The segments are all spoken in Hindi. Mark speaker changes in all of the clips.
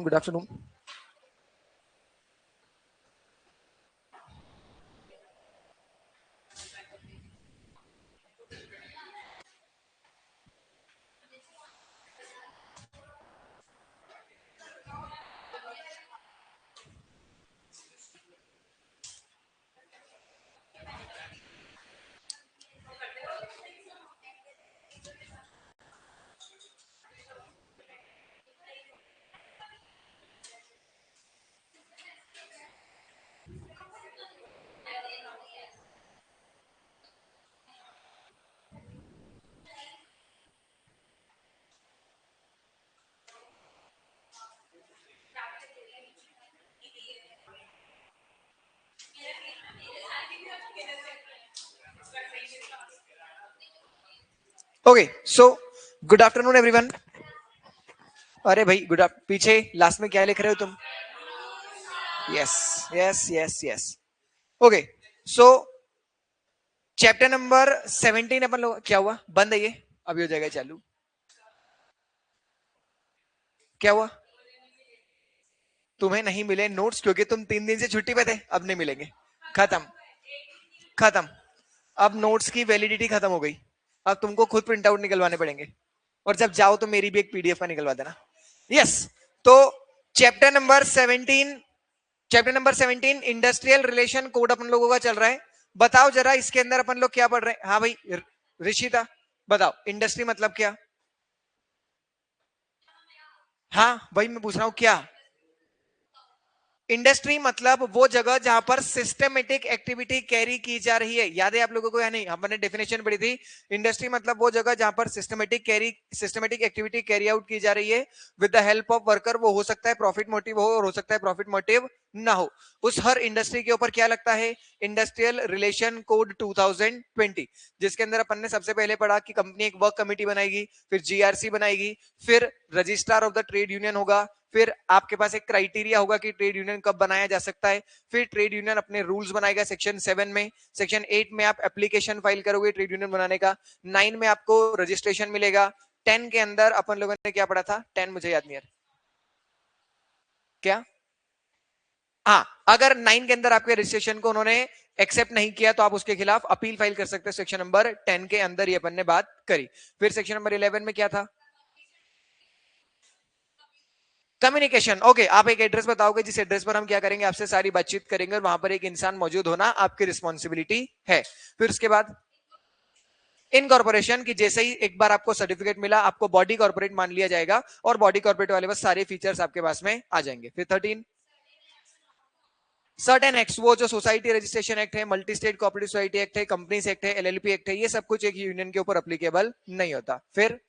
Speaker 1: Good afternoon. Okay so good afternoon everyone. अरे भाई गुड पीछे लास्ट में क्या लिख रहे हो तुम? Yes yes yes yes. Okay so chapter number 17 अपन लोग क्या हुआ? बंद है ये, अभी हो जाएगा चालू। क्या हुआ? तुम्हें नहीं मिले नोट्स क्योंकि तुम 3 दिन से छुट्टी पे थे, अब नहीं मिलेंगे। खत्म खत्म। अब नोट्स की वैलिडिटी खत्म हो गई। अब तुमको खुद प्रिंट आउट निकलवाने पड़ेंगे, और जब जाओ तो मेरी भी एक पीडीएफ का निकलवा देना। यस तो chapter number 17 industrial relation code अपन लोगों का चल रहा है। बताओ जरा इसके अंदर अपन लोग क्या पढ़ रहे हैं? हाँ भाई ऋषिता बताओ, इंडस्ट्री मतलब क्या? हाँ भाई मैं पूछ रहा हूं क्या इंडस्ट्री मतलब वो जगह जहां पर सिस्टमेटिक एक्टिविटी कैरी की जा रही है। याद है आप लोगों को या नहीं? हमने डेफिनेशन पढ़ी थी। इंडस्ट्री मतलब वो जगह जहां पर सिस्टमेटिक एक्टिविटी कैरी आउट की जा रही है with the help of worker. वो हो सकता है प्रॉफिट मोटिव हो और हो सकता है प्रॉफिट मोटिव ना हो। उस हर इंडस्ट्री के ऊपर क्या लगता है? इंडस्ट्रियल रिलेशन कोड 2020, जिसके अंदर अपन ने सबसे पहले पढ़ा कि कंपनी एक वर्क कमेटी बनाएगी, फिर जीआरसी बनाएगी, फिर registrar of the trade union होगा, फिर आपके पास एक क्राइटेरिया होगा कि ट्रेड यूनियन कब बनाया जा सकता है, फिर ट्रेड यूनियन अपने रूल्स बनाएगा सेक्शन 7 में, सेक्शन 8 में आप एप्लीकेशन फाइल करोगे ट्रेड यूनियन बनाने का, 9 में आपको रजिस्ट्रेशन मिलेगा, 10 के अंदर अपन लोगों ने क्या पढ़ा था? 10 मुझे याद नहीं है क्या। हाँ, अगर 9 के अंदर आपके रजिस्ट्रेशन को उन्होंने एक्सेप्ट नहीं किया तो आप उसके खिलाफ अपील फाइल कर सकते हैं। सेक्शन नंबर 10 के अंदर ये अपन ने बात करी। फिर सेक्शन नंबर 11 में क्या था? कम्युनिकेशन। ओके आप एक एड्रेस बताओगे जिस एड्रेस पर हम क्या करेंगे? आपसे सारी बातचीत करेंगे और वहां पर एक इंसान मौजूद होना आपकी रिस्पॉन्सिबिलिटी है। फिर उसके बाद इनकॉर्पोरेशन की जैसे ही एक बार आपको सर्टिफिकेट मिला आपको बॉडी कॉर्पोरेट मान लिया जाएगा और बॉडी कॉर्पोरेट वाले बस सारे फीचर्स आपके पास में आ जाएंगे। फिर 13 सर्टेन एक्ट, वो जो सोसाइटी रजिस्ट्रेशन एक्ट है, multi state cooperative society act है, कंपनीज एक्ट है, एलएलपी एक्ट है, ये सब कुछ एक यूनियन के ऊपर अप्लीकेबल नहीं होता। फिर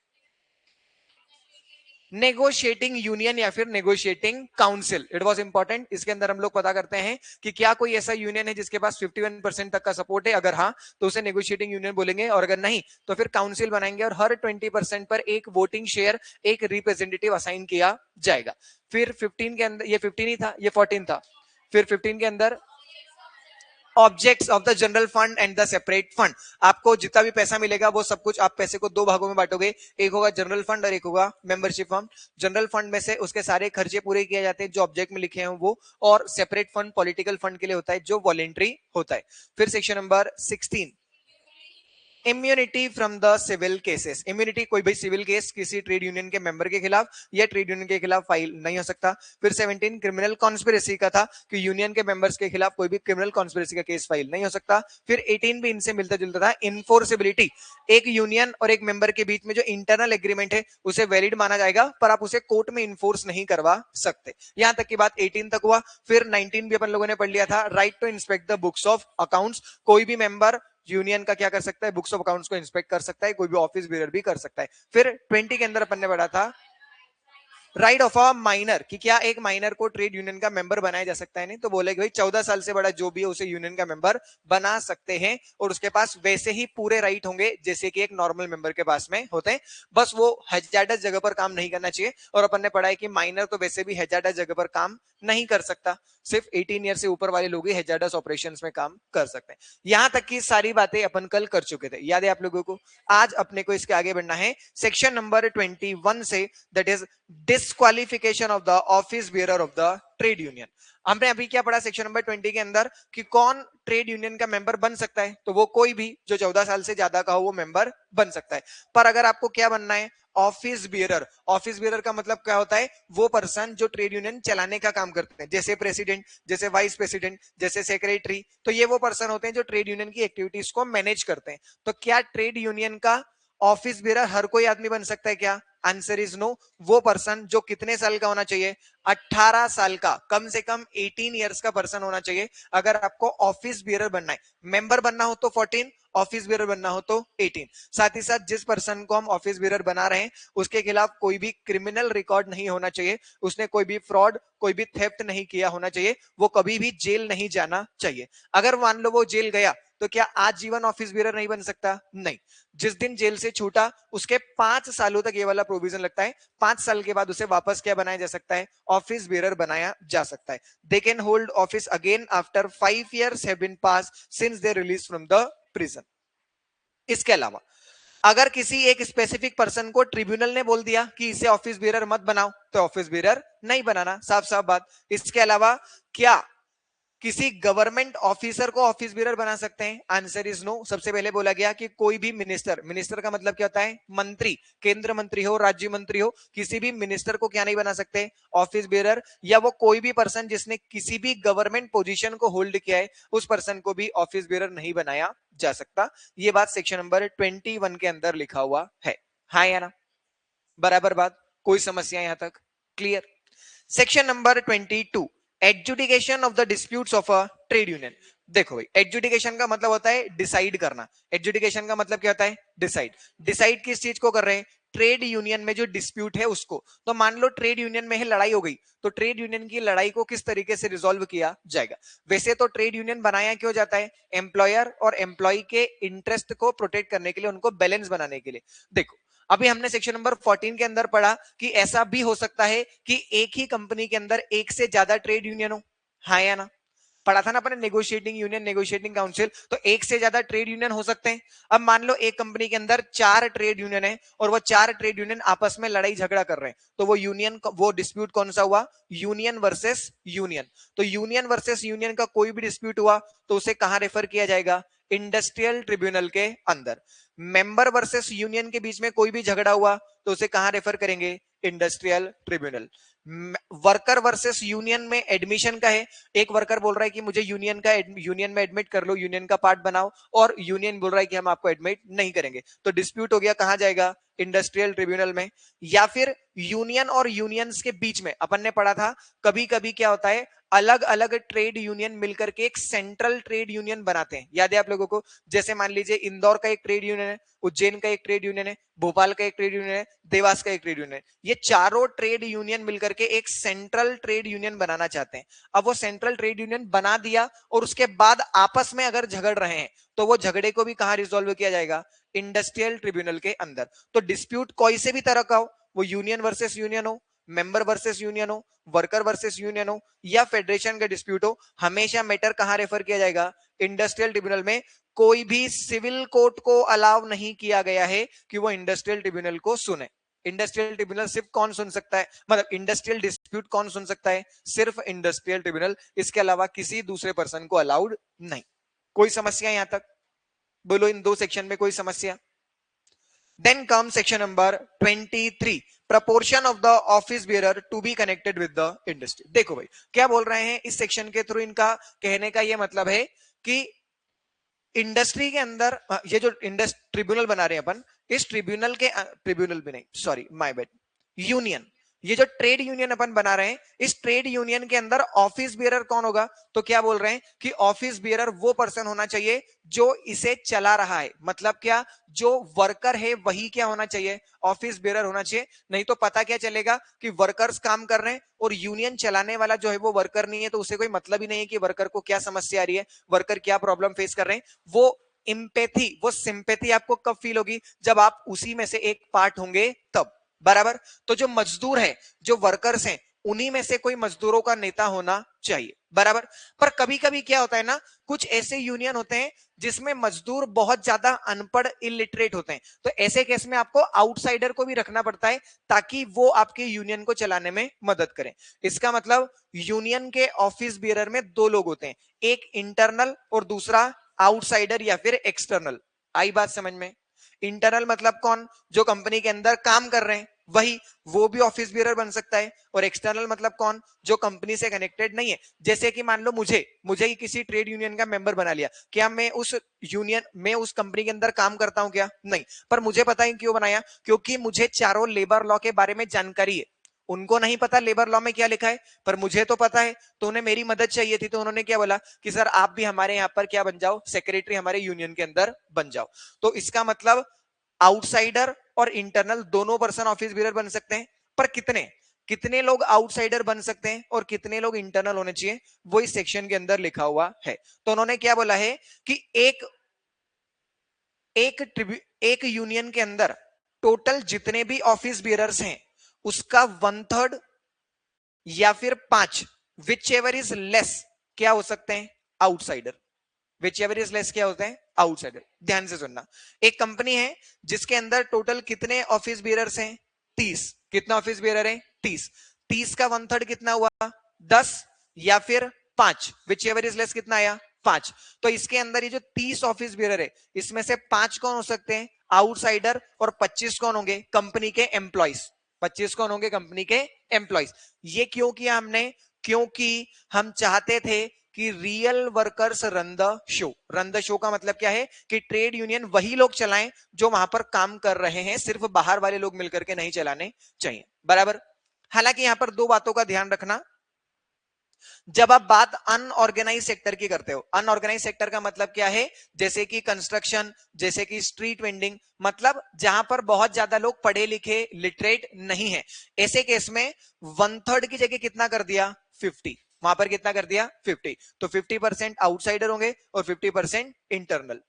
Speaker 1: नेगोशिएटिंग यूनियन या फिर negotiating council, it was important. इसके अंदर हम लोग पता करते हैं कि क्या कोई ऐसा यूनियन है जिसके पास 51% तक का सपोर्ट है। अगर हाँ तो उसे नेगोशिएटिंग यूनियन बोलेंगे, और अगर नहीं तो फिर काउंसिल बनाएंगे और हर 20% पर एक वोटिंग शेयर, एक रिप्रेजेंटेटिव असाइन किया जाएगा। फिर 15 के अंदर, ये 15 ही था, ये 14 था। फिर 15 के अंदर objects of the general fund and the separate fund. आपको जितना भी पैसा मिलेगा वो सब कुछ आप पैसे को 2 भागों में बांटोगे, एक होगा जनरल फंड और एक होगा मेंबरशिप फंड। जनरल फंड में से उसके सारे खर्चे पूरे किए जाते हैं जो ऑब्जेक्ट में लिखे हैं वो, और सेपरेट फंड पॉलिटिकल फंड के लिए होता है जो वॉलेंट्री होता है। फिर section number 16 immunity from the civil cases. Immunity, कोई भी सिविल केस किसी ट्रेड यूनियन के मेंबर के खिलाफ या ट्रेड यूनियन के खिलाफ फाइल नहीं हो सकता। फिर 17 क्रिमिनल कॉन्स्पिरेसी का था कि यूनियन के मेंबर्स के खिलाफ कोई भी क्रिमिनल कॉन्स्पिरेसी का केस फाइल नहीं हो सकता। फिर 18 भी इनसे मिलता जुलता था, इनफोर्सिबिलिटी। एक यूनियन और एक मेंबर के बीच में जो इंटरनल एग्रीमेंट है उसे वैलिड माना जाएगा पर आप उसे कोर्ट में इन्फोर्स नहीं करवा सकते। यहां तक की बात 18 तक हुआ। फिर 19 भी अपन लोगों ने पढ़ लिया था, right to inspect the books of accounts. कोई भी मेंबर यूनियन का क्या कर सकता है? बुक्स ऑफ अकाउंट्स को इंस्पेक्ट कर सकता है, कोई भी ऑफिस बियर भी कर सकता है। फिर 20 के अंदर अपन ने पढ़ा था राइट ऑफ अ माइनर, कि क्या एक माइनर को ट्रेड यूनियन का मेंबर बनाया जा सकता है? नहीं तो बोले भाई 14 साल से बड़ा जो भी है उसे यूनियन का मेंबर बना सकते हैं और उसके पास वैसे ही पूरे राइट होंगे जैसे कि एक नॉर्मल मेंबर के पास में होते हैं, बस वो हैजार्डस जगह पर काम नहीं करना चाहिए। और अपन ने पढ़ा है कि माइनर तो वैसे भी हैजार्डस जगह पर काम नहीं कर सकता, सिर्फ 18 ईयर से ऊपर वाले लोग ही हैजार्डस ऑपरेशंस में काम कर सकते हैं। यहां तक की सारी बातें अपन कल कर चुके थे, याद है आप लोगों को? आज अपने को इसके आगे बढ़ना है सेक्शन नंबर 21 से, that is disqualification of the office bearer of the trade union. हमने अभी क्या पढ़ा सेक्शन नंबर 20 के अंदर कि कौन ट्रेड यूनियन का मेंबर बन सकता है, तो वो कोई भी जो 14 साल से ज्यादा का हो वो मेंबर बन सकता है। पर अगर आपको क्या बनना है, ऑफिस बियरर। ऑफिस बियरर का मतलब क्या होता है, वो पर्सन जो ट्रेड यूनियन चलाने का काम करते हैं, जैसे प्रेसिडेंट, जैसे वाइस प्रेसिडेंट, जैसे सेक्रेटरी, तो ये वो पर्सन होते हैं जो ट्रेड यूनियन की एक्टिविटीज को मैनेज करते हैं। तो क्या ट्रेड यूनियन का ऑफिस बियरर हर कोई आदमी बन सकता है क्या? Answer is no. वो पर्सन जो कितने साल का होना चाहिए, 18 साल का, कम से कम 18 इयर्स का पर्सन होना चाहिए अगर आपको ऑफिस बियरर बनना है। मेंबर बनना हो तो 14, ऑफिस बियरर बनना हो तो 18। साथ ही साथ जिस पर्सन को हम ऑफिस बियरर बना रहे हैं उसके खिलाफ कोई भी क्रिमिनल रिकॉर्ड नहीं होना चाहिए, उसने कोई भी फ्रॉड, कोई भी थेफ्ट नहीं किया होना चाहिए, वो कभी भी जेल नहीं जाना चाहिए। अगर मान लो वो जेल गया तो क्या आजीवन ऑफिस बियरर नहीं बन सकता? नहीं। जिस दिन जेल से छूटा उसके 5 सालों तक ये वाला प्रोविजन लगता है, 5 साल के बाद उसे वापस क्या बनाया जा सकता है, ऑफिस बियरर बनाया जा सकता है। They can hold office again after 5 years have been passed since they released from the prison। इसके अलावा अगर किसी एक स्पेसिफिक पर्सन को ट्रिब्यूनल ने बोल दिया कि इसे ऑफिस बियरर मत बनाओ, तो ऑफिस बियरर नहीं बनाना, साफ साफ बात। इसके अलावा क्या किसी गवर्नमेंट ऑफिसर को ऑफिस बियरर बना सकते हैं? Answer is no. सबसे पहले बोला गया कि कोई भी मिनिस्टर, मिनिस्टर का मतलब क्या होता है, मंत्री, केंद्र मंत्री हो, राज्य मंत्री हो, किसी भी मिनिस्टर को क्या नहीं बना सकते, ऑफिस बियरर। या वो कोई भी पर्सन जिसने किसी भी गवर्नमेंट पोजीशन को होल्ड किया है उस पर्सन को भी ऑफिस बियरर नहीं बनाया जा सकता। ये बात सेक्शन नंबर 21 के अंदर लिखा हुआ है। हाँ या ना? बराबर बात, कोई समस्या यहां तक? Clear. Section number 22, adjudication of the disputes of a trade union. देखो भाई, एडजुडिकेशन का मतलब होता है डिसाइड करना। एडजुडिकेशन का मतलब क्या होता है, डिसाइड। डिसाइड किस चीज को कर रहे हैं, ट्रेड यूनियन में जो डिस्प्यूट है उसको। तो मान लो ट्रेड यूनियन में है लड़ाई हो गई, तो ट्रेड यूनियन की लड़ाई को किस तरीके से रिजॉल्व किया जाएगा। वैसे तो ट्रेड यूनियन बनाया क्यों जाता है, एम्प्लॉयर और एम्प्लॉय के इंटरेस्ट को प्रोटेक्ट करने के लिए, उनको बैलेंस बनाने के लिए। देखो अभी हमने सेक्शन नंबर 14 के अंदर पढ़ा कि ऐसा भी हो सकता है कि एक ही कंपनी के अंदर एक से ज्यादा ट्रेड यूनियन हो। हाँ या ना? पढ़ा था ना अपने नेगोशिएटिंग यूनियन, नेगोशिएटिंग काउंसिल। तो एक से ज्यादा ट्रेड यूनियन हो सकते हैं। अब मान लो एक कंपनी के अंदर 4 ट्रेड यूनियन है और वो 4 ट्रेड यूनियन आपस में लड़ाई झगड़ा कर रहे हैं, तो वो यूनियन, वो डिस्प्यूट कौन सा हुआ, यूनियन वर्सेस यूनियन। तो यूनियन वर्सेस यूनियन का कोई भी डिस्प्यूट हुआ तो उसे कहां रेफर किया जाएगा, इंडस्ट्रियल ट्रिब्यूनल के अंदर। मेंबर वर्सेस यूनियन के बीच में कोई भी झगड़ा हुआ तो उसे कहां रेफर करेंगे, industrial tribunal. Worker versus union में एडमिशन का है, एक वर्कर बोल रहा है कि मुझे यूनियन में एडमिट कर लो, यूनियन का पार्ट बनाओ, और यूनियन बोल रहा है कि हम आपको एडमिट नहीं करेंगे, तो डिस्प्यूट हो गया, कहां जाएगा, इंडस्ट्रियल ट्रिब्यूनल में। या फिर यूनियन और यूनियंस के बीच में, अपन ने पढ़ा था कभी कभी क्या होता है, अलग अलग ट्रेड यूनियन मिलकर के एक सेंट्रल ट्रेड यूनियन बनाते हैं, याद है आप लोगों को? जैसे मान लीजिए इंदौर का एक ट्रेड यूनियन है, उज्जैन का एक ट्रेड यूनियन है, भोपाल का एक ट्रेड यूनियन है, देवास का एक ट्रेड यूनियन है। ये चारों ट्रेड यूनियन मिलकर के एक सेंट्रल ट्रेड यूनियन बनाना चाहते हैं। अब वो सेंट्रल ट्रेड यूनियन बना दिया और उसके बाद आपस में अगर झगड़ रहे हैं तो वो झगड़े को भी कहां रिजोल्व किया जाएगा, इंडस्ट्रियल ट्रिब्यूनल के अंदर। तो डिस्प्यूट कोई से भी तरह का हो, वो यूनियन वर्सेस यूनियन हो, मेंबर वर्सेस यूनियन हो, वर्कर वर्सेस यूनियन हो, या फेडरेशन का डिस्प्यूट हो, हमेशा मैटर कहां रेफर किया जाएगा, इंडस्ट्रियल ट्रिब्यूनल में। कोई भी सिविल कोर्ट को अलाउ नहीं किया गया है कि वो इंडस्ट्रियल ट्रिब्यूनल को सुने। इंडस्ट्रियल ट्रिब्यूनल सिर्फ कौन सुन सकता है, मतलब इंडस्ट्रियल डिस्प्यूट कौन सुन सकता है, सिर्फ इंडस्ट्रियल ट्रिब्यूनल, इसके अलावा किसी दूसरे पर्सन को अलाउड नहीं। कोई समस्या यहां तक? बोलो इन दो सेक्शन में कोई समस्या? Then comes section number 23, proportion of the office bearer to be connected with the industry। देखो भाई क्या बोल रहे हैं इस सेक्शन के थ्रू, इनका कहने का ये मतलब है कि इंडस्ट्री के अंदर ये जो ट्रिब्यूनल बना रहे हैं अपन, इस ट्रिब्यूनल के, ट्रिब्यूनल भी नहीं, सॉरी माय बैड, यूनियन, ये जो ट्रेड यूनियन अपन बना रहे हैं, इस ट्रेड यूनियन के अंदर ऑफिस बियरर कौन होगा? तो क्या बोल रहे हैं कि ऑफिस बियरर वो पर्सन होना चाहिए जो इसे चला रहा है। मतलब क्या, जो वर्कर है वही क्या होना चाहिए, ऑफिस बियरर होना चाहिए। नहीं तो पता क्या चलेगा कि वर्कर्स काम कर रहे हैं और यूनियन चलाने वाला जो है वो वर्कर नहीं है, तो उसे कोई मतलब ही नहीं है कि वर्कर को क्या समस्या आ रही है, वर्कर क्या प्रॉब्लम फेस कर रहे हैं। वो इम्पैथी, वो सिंपैथी आपको कब फील होगी, जब आप उसी में से एक पार्ट होंगे तब। बराबर। तो जो मजदूर है, जो वर्कर्स हैं, उन्हीं में से कोई मजदूरों का नेता होना चाहिए, बराबर। पर कभी कभी क्या होता है ना, कुछ ऐसे यूनियन होते हैं जिसमें मजदूर बहुत ज्यादा अनपढ़ इलिटरेट होते हैं, तो ऐसे केस में आपको आउटसाइडर को भी रखना पड़ता है ताकि वो आपके यूनियन को चलाने में मदद करें। इसका मतलब यूनियन के ऑफिस बियरर में दो लोग होते हैं, एक इंटरनल और दूसरा आउटसाइडर या फिर एक्सटर्नल। आई बात समझ में? इंटरनल मतलब कौन? जो कंपनी के अंदर काम कर रहे हैं वही, वो भी ऑफिस बियरर बन सकता है। और एक्सटर्नल मतलब कौन? जो कंपनी से कनेक्टेड नहीं है। जैसे कि मान लो मुझे मुझे ही किसी ट्रेड यूनियन का मेंबर बना लिया, क्या मैं उस यूनियन में उस कंपनी के अंदर काम करता हूं क्या? नहीं। पर मुझे पता है क्यों बनाया, क्योंकि मुझे चारों लेबर लॉ के बारे में जानकारी है। उनको नहीं पता लेबर लॉ में क्या लिखा है, पर मुझे तो पता है। तो उन्हें मेरी मदद चाहिए थी, तो उन्होंने क्या बोला कि सर आप भी हमारे यहाँ पर क्या बन जाओ, सेक्रेटरी हमारे यूनियन के अंदर बन जाओ। तो इसका मतलब आउटसाइडर और इंटरनल दोनों पर्सन ऑफिस बियर बन सकते हैं। पर कितने कितने लोग आउटसाइडर बन सकते हैं और कितने लोग इंटरनल होने चाहिए, वो इस सेक्शन के अंदर लिखा हुआ है। तो उन्होंने क्या बोला है कि एक एक यूनियन के अंदर टोटल जितने भी ऑफिस बियरर्स हैं उसका 1/3 या फिर 5, विच एवर इज लेस, क्या हो सकते हैं? Outsider. Which ever is less क्या होते हैं? आउटसाइडर। ध्यान से सुनना, एक कंपनी है जिसके अंदर टोटल कितने ऑफिस बियरर्स हैं? 30। कितना ऑफिस बियरर है? 30। 30 का 1/3 कितना हुआ? 10 या फिर 5, विच एवर इज लेस कितना आया? 5। तो इसके अंदर ये जो 30 ऑफिस बियरर है इसमें से 5 कौन हो सकते हैं? आउटसाइडर। और 25 कौन होंगे? कंपनी के एम्प्लॉइज। 25 कौन होंगे? कंपनी के एम्प्लॉइज। ये क्यों किया हमने? क्योंकि हम चाहते थे कि real workers run the show. Run the show का मतलब क्या है कि ट्रेड यूनियन वही लोग चलाएं जो वहां पर काम कर रहे हैं, सिर्फ बाहर वाले लोग मिलकर के नहीं चलाने चाहिए, बराबर। हालांकि यहां पर दो बातों का ध्यान रखना। जब आप बात अनऑर्गेनाइज सेक्टर की करते हो, अनऑर्गेनाइज सेक्टर का मतलब क्या है? जैसे कि कंस्ट्रक्शन, जैसे कि स्ट्रीट वेंडिंग, मतलब जहां पर बहुत ज्यादा लोग पढ़े लिखे लिटरेट नहीं है, ऐसे केस में 1/3 की जगह कितना कर दिया? 50। वहां पर कितना कर दिया? 50। तो 50% आउटसाइडर होंगे और 50% इंटरनल।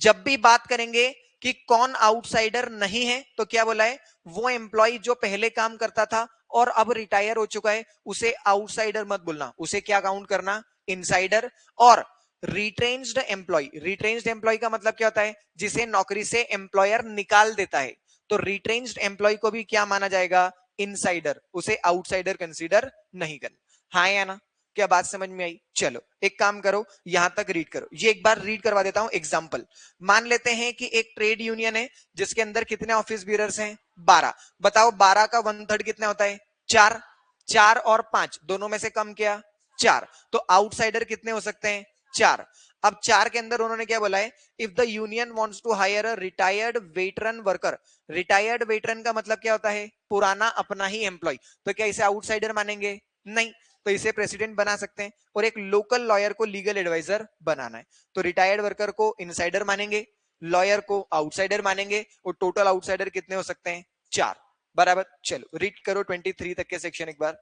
Speaker 1: जब भी बात करेंगे कि कौन आउटसाइडर नहीं है, तो क्या बोला है? वो एम्प्लॉय जो पहले काम करता था और अब रिटायर हो चुका है, उसे आउटसाइडर मत बोलना, उसे क्या काउंट करना? इनसाइडर। और रिट्रेन्ड एम्प्लॉय, रिट्रेन्ड एम्प्लॉय का मतलब क्या होता है? जिसे नौकरी से एम्प्लॉयर निकाल देता है, तो रिट्रेन्ड एम्प्लॉय को भी क्या माना जाएगा? इनसाइडर। उसे आउटसाइडर कंसीडर नहीं करना। हाँ या ना? क्या बात समझ में आई? चलो एक काम करो, यहां तक रीड करो, ये एक बार रीड करवा देता हूं एग्जांपल। मान लेते हैं कि एक ट्रेड यूनियन है जिसके अंदर कितने ऑफिस बियरर्स हैं? 12। बताओ 12 का 1/3 कितना होता है? 4। 4 और 5 दोनों में से कम किया? 4। तो आउटसाइडर कितने हो सकते हैं? 4। अब 4 के अंदर उन्होंने क्या बोला है? If the union wants to hire a retired veteran worker. Retired veteran का मतलब क्या होता है? पुराना अपना ही एम्प्लॉय। तो क्या इसे आउटसाइडर मानेंगे? नहीं। तो इसे प्रेसिडेंट बना सकते हैं। और एक लोकल लॉयर को लीगल एडवाइजर बनाना है, तो रिटायर्ड वर्कर को इनसाइडर मानेंगे, लॉयर को आउटसाइडर मानेंगे, और टोटल आउटसाइडर कितने हो सकते हैं? 4, बराबर। चलो रीड करो 23 तक के सेक्शन एक बार।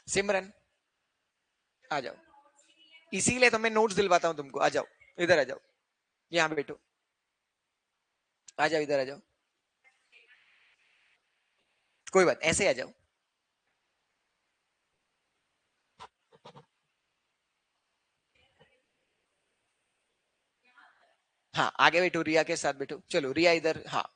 Speaker 1: सिमरन आ जाओ, इसीलिए तो मैं नोट्स दिलवाता हूं तुमको। आ जाओ, इधर आ जाओ, यहाँ बैठो, आ जाओ, इधर आ जाओ। कोई बात, ऐसे आ जाओ। हाँ आगे बैठो, रिया के साथ बैठो। चलो रिया इधर, हाँ।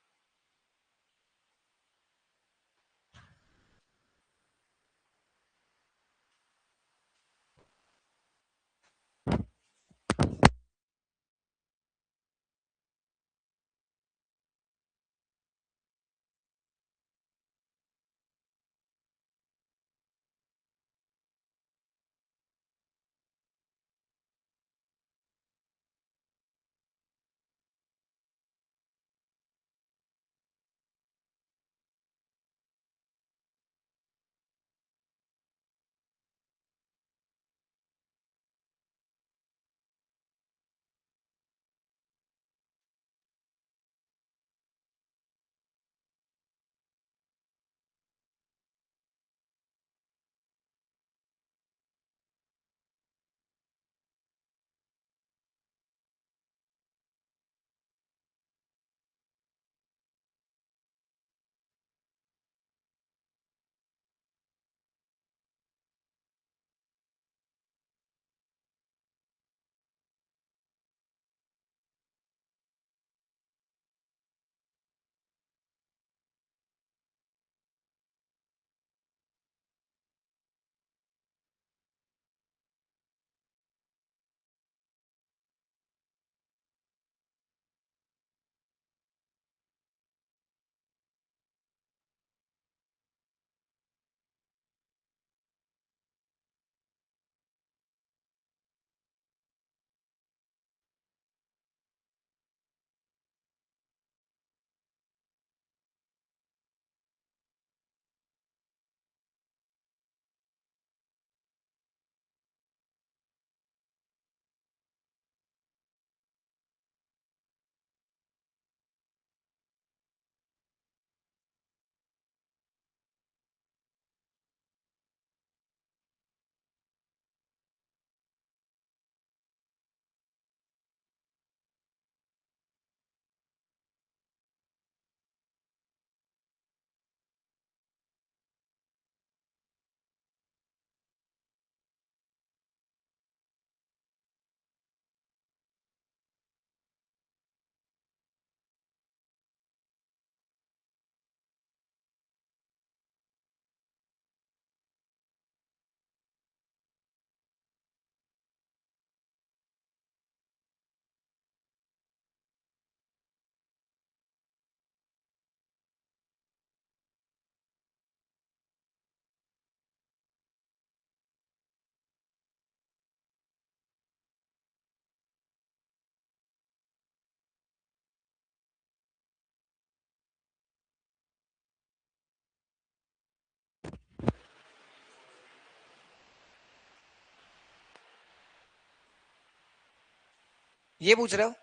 Speaker 1: ये पूछ रहे हो?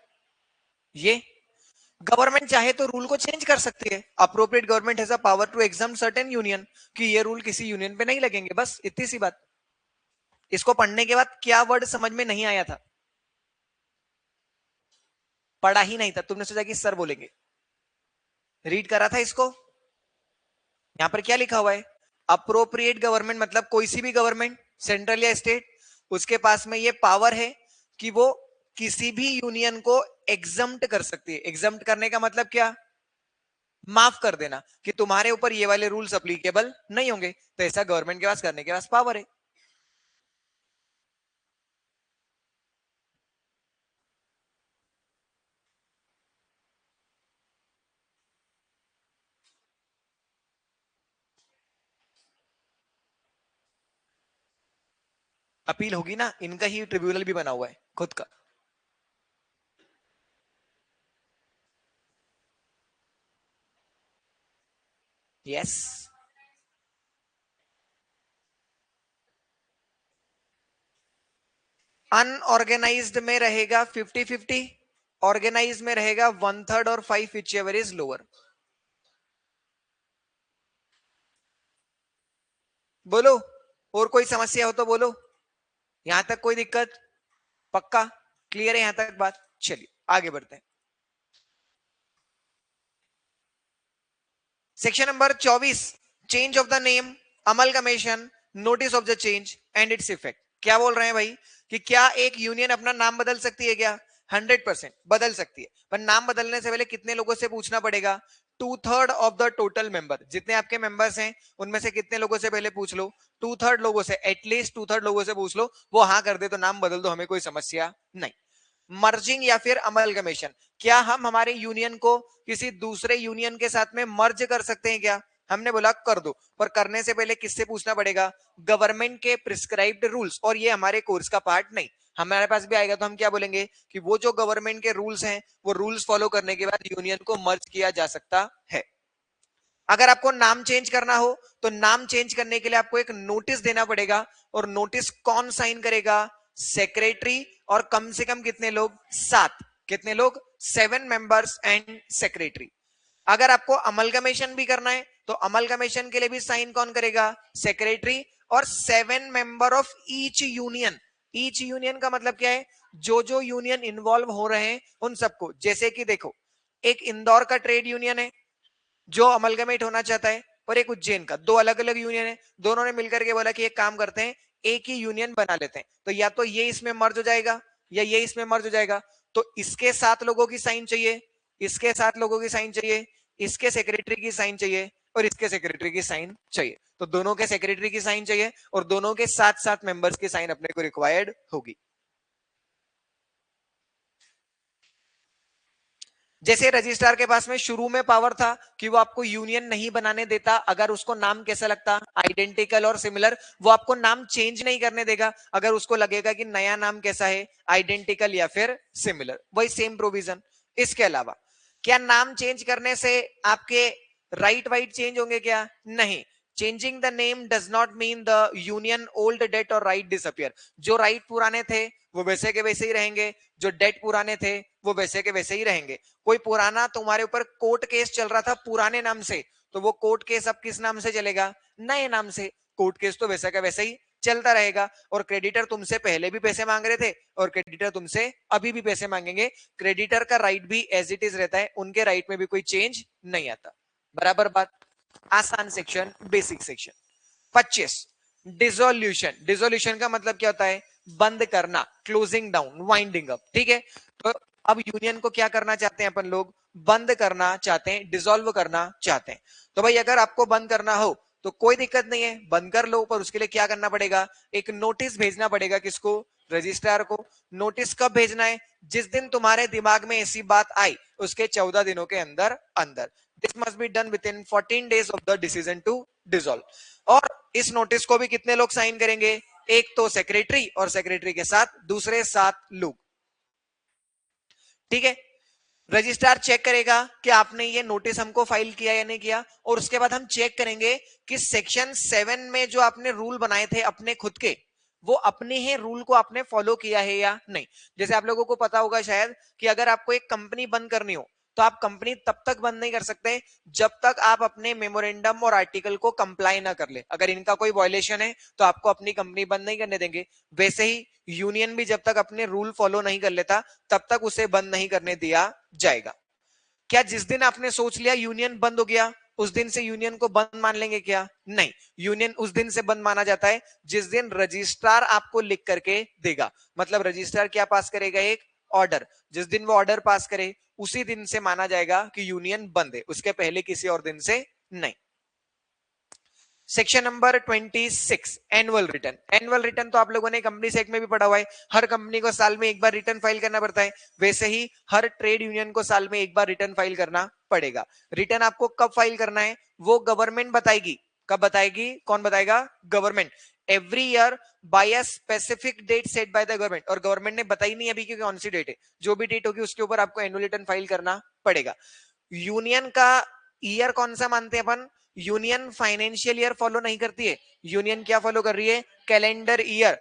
Speaker 1: ये गवर्नमेंट चाहे तो रूल को चेंज कर सकती है। Appropriate government has a power to exempt certain union, कि ये रूल किसी यूनियन पे नहीं लगेंगे, बस इतनी सी बात। इसको पढ़ने के बाद क्या वर्ड समझ में नहीं आया था? पढ़ा ही नहीं था, तुमने सोचा कि सर बोलेंगे। रीड करा था इसको। यहां पर क्या लिखा हुआ है? अप्रोप्रिएट गवर्नमेंट मतलब कोई सी भी गवर्नमेंट, सेंट्रल या स्टेट, उसके पास में ये पावर है कि वो किसी भी यूनियन को एग्जम्प्ट कर सकती है। एग्जम्प्ट करने का मतलब क्या? माफ कर देना, कि तुम्हारे ऊपर ये वाले रूल्स अप्लीकेबल नहीं होंगे। तो ऐसा गवर्नमेंट के पास करने के पास पावर है। अपील होगी ना, इनका ही ट्रिब्यूनल भी बना हुआ है खुद का। यस। अनऑर्गेनाइज्ड में रहेगा 50-50, ऑर्गेनाइज में रहेगा 1/3 और 5 विच एवर इज लोअर। बोलो, और कोई समस्या हो तो बोलो। यहां तक कोई दिक्कत? पक्का क्लियर है यहां तक बात? चलिए आगे बढ़ते हैं। Section number 24, change of the name, amalgamation, notice of the change and its effect. क्या बोल रहे हैं भाई? कि क्या एक यूनियन अपना नाम बदल सकती है क्या? 100% बदल सकती है, पर नाम बदलने से पहले कितने लोगों से पूछना पड़ेगा? 2/3 ऑफ द टोटल मेंबर, जितने आपके मेंबर्स हैं उनमें से कितने लोगों से पहले पूछ लो? 2/3 लोगों से, एटलीस्ट 2/3 लोगों से पूछ लो। वो हाँ कर दे तो नाम बदल दो, हमें कोई समस्या नहीं। मर्जिंग या फिर अमलगमेशन, क्या हम हमारे यूनियन को किसी दूसरे यूनियन के साथ में मर्ज कर सकते हैं क्या? हमने बोला कर दो, पर करने से पहले किससे पूछना पड़ेगा? गवर्नमेंट के प्रिस्क्राइब्ड रूल्स। और ये हमारे कोर्स का पार्ट नहीं, हमारे पास भी आएगा तो हम क्या बोलेंगे कि वो जो गवर्नमेंट के रूल्स हैं वो रूल्स फॉलो करने के बाद यूनियन को मर्ज किया जा सकता है। अगर आपको नाम चेंज करना हो तो नाम चेंज करने के लिए आपको एक नोटिस देना पड़ेगा। और नोटिस कौन साइन करेगा? सेक्रेटरी, और कम से कम कितने लोग? 7। कितने लोग? 7 मेंबर्स एंड सेक्रेटरी। अगर आपको अमलगमेशन भी करना है तो अमलगमेशन के लिए भी साइन कौन करेगा? सेक्रेटरी, और 7 member of each union. Each union का मतलब क्या है? जो जो यूनियन इन्वॉल्व हो रहे हैं उन सबको। जैसे कि देखो, एक इंदौर का ट्रेड यूनियन है जो अमलगमेट होना चाहता है, और एक उज्जैन का, दो अलग अलग यूनियन है। दोनों ने मिलकर के बोला कि एक काम करते हैं, एक ही यूनियन बना लेते हैं। तो या तो ये इसमें मर्ज हो जाएगा या ये इसमें मर्ज हो जाएगा। तो इसके 7 लोगों की साइन चाहिए, इसके 7 लोगों की साइन चाहिए, इसके सेक्रेटरी की साइन चाहिए, और इसके सेक्रेटरी की साइन चाहिए। तो दोनों के सेक्रेटरी की साइन चाहिए और दोनों के 7-7 मेंबर्स की साइन अपने को रिक्वायर्ड होगी। जैसे रजिस्ट्रार के पास में शुरू में पावर था कि वो आपको यूनियन नहीं बनाने देता अगर उसको नाम कैसा लगता, आइडेंटिकल और सिमिलर। वो आपको नाम चेंज नहीं करने देगा अगर उसको लगेगा कि नया नाम कैसा है, आइडेंटिकल या फिर सिमिलर। वही सेम प्रोविजन। इसके अलावा क्या नाम चेंज करने से आपके राइट वाइट चेंज होंगे क्या? नहीं। Changing the name does not mean the union old date और राइट डिसअपियर। जो राइट पुराने थे वो वैसे के वैसे ही रहेंगे, जो डेट पुराने थे वो वैसे के वैसे ही रहेंगे। कोई पुराना तुम्हारे ऊपर कोर्ट केस चल रहा था पुराने नाम से, तो वो कोर्ट केस अब किस नाम से चलेगा? नए नाम से। कोर्ट केस तो वैसा का वैसा ही चलता रहेगा। और क्रेडिटर तुमसे पहले भी पैसे मांग रहे थे और क्रेडिटर तुमसे अभी भी पैसे मांगेंगे। क्रेडिटर का राइट भी एज इट इज रहता है, उनके राइट में भी कोई चेंज नहीं आता। बराबर बात? आसान section, basic section. 25, dissolution. Dissolution का मतलब क्या होता है? बंद करना, क्लोजिंग डाउन, वाइंडिंग अप। ठीक है, तो अब यूनियन को क्या करना चाहते हैं अपन लोग? बंद करना चाहते हैं, डिसॉल्व करना चाहते हैं। तो भाई अगर आपको बंद करना हो तो कोई दिक्कत नहीं है, बंद कर लो, पर उसके लिए क्या करना पड़ेगा? एक नोटिस भेजना पड़ेगा। किसको? रजिस्ट्रार को। नोटिस कब भेजना है? जिस दिन तुम्हारे दिमाग में ऐसी बात आई उसके 14 दिनों के अंदर अंदर। This must be done within 14 days of the decision to dissolve. और इस नोटिस को भी कितने लोग साइन करेंगे? एक तो सेक्रेटरी, और सेक्रेटरी के साथ दूसरे 7 लोग। ठीक है, रजिस्ट्रार चेक करेगा कि आपने ये नोटिस हमको फाइल किया या नहीं किया, और उसके बाद हम चेक करेंगे कि सेक्शन 7 में जो आपने रूल बनाए थे अपने खुद के, वो अपने ही रूल को आपने फॉलो किया है या नहीं। जैसे आप लोगों को पता होगा शायद कि अगर आपको एक कंपनी बंद करनी हो तो आप कंपनी तब तक बंद नहीं कर सकते जब तक आप अपने मेमोरेंडम और आर्टिकल को कंप्लाई ना कर ले। अगर इनका कोई वायलेशन है तो आपको अपनी कंपनी बंद नहीं करने देंगे। वैसे ही यूनियन भी जब तक अपने रूल फॉलो नहीं कर लेता तब तक उसे बंद नहीं करने दिया जाएगा। क्या जिस दिन आपने सोच लिया यूनियन बंद हो गया उस दिन से यूनियन को बंद मान लेंगे क्या? नहीं, यूनियन उस दिन से बंद माना जाता है जिस दिन रजिस्ट्रार आपको लिख करके देगा। मतलब रजिस्ट्रार क्या पास करेगा? एक ऑर्डर। जिस दिन वो ऑर्डर पास करे उसी दिन से माना जाएगा कि यूनियन बंद है, उसके पहले किसी और दिन से नहीं। Section number 26, annual return. Annual return तो आप लोगों ने कंपनी एक्ट में भी पढ़ा हुआ है, हर कंपनी को साल में एक बार रिटर्न फाइल करना पड़ता है। वैसे ही हर ट्रेड यूनियन को साल में एक बार रिटर्न फाइल करना पड़ेगा। रिटर्न आपको कब फाइल करना है वो गवर्नमेंट बताएगी। कब बताएगी? कौन बताएगा? Government. Every year by a specific date set by the government. और गवर्नमेंट ने बताई नहीं अभी कि कौन सी डेट है, जो भी डेट होगी उसके ऊपर आपको एनुअल रिटर्न फाइल करना पड़ेगा। यूनियन का ईयर कौन सा मानते हैं अपन? यूनियन फाइनेंशियल ईयर फॉलो नहीं करती है। यूनियन क्या फॉलो कर रही है? Calendar year.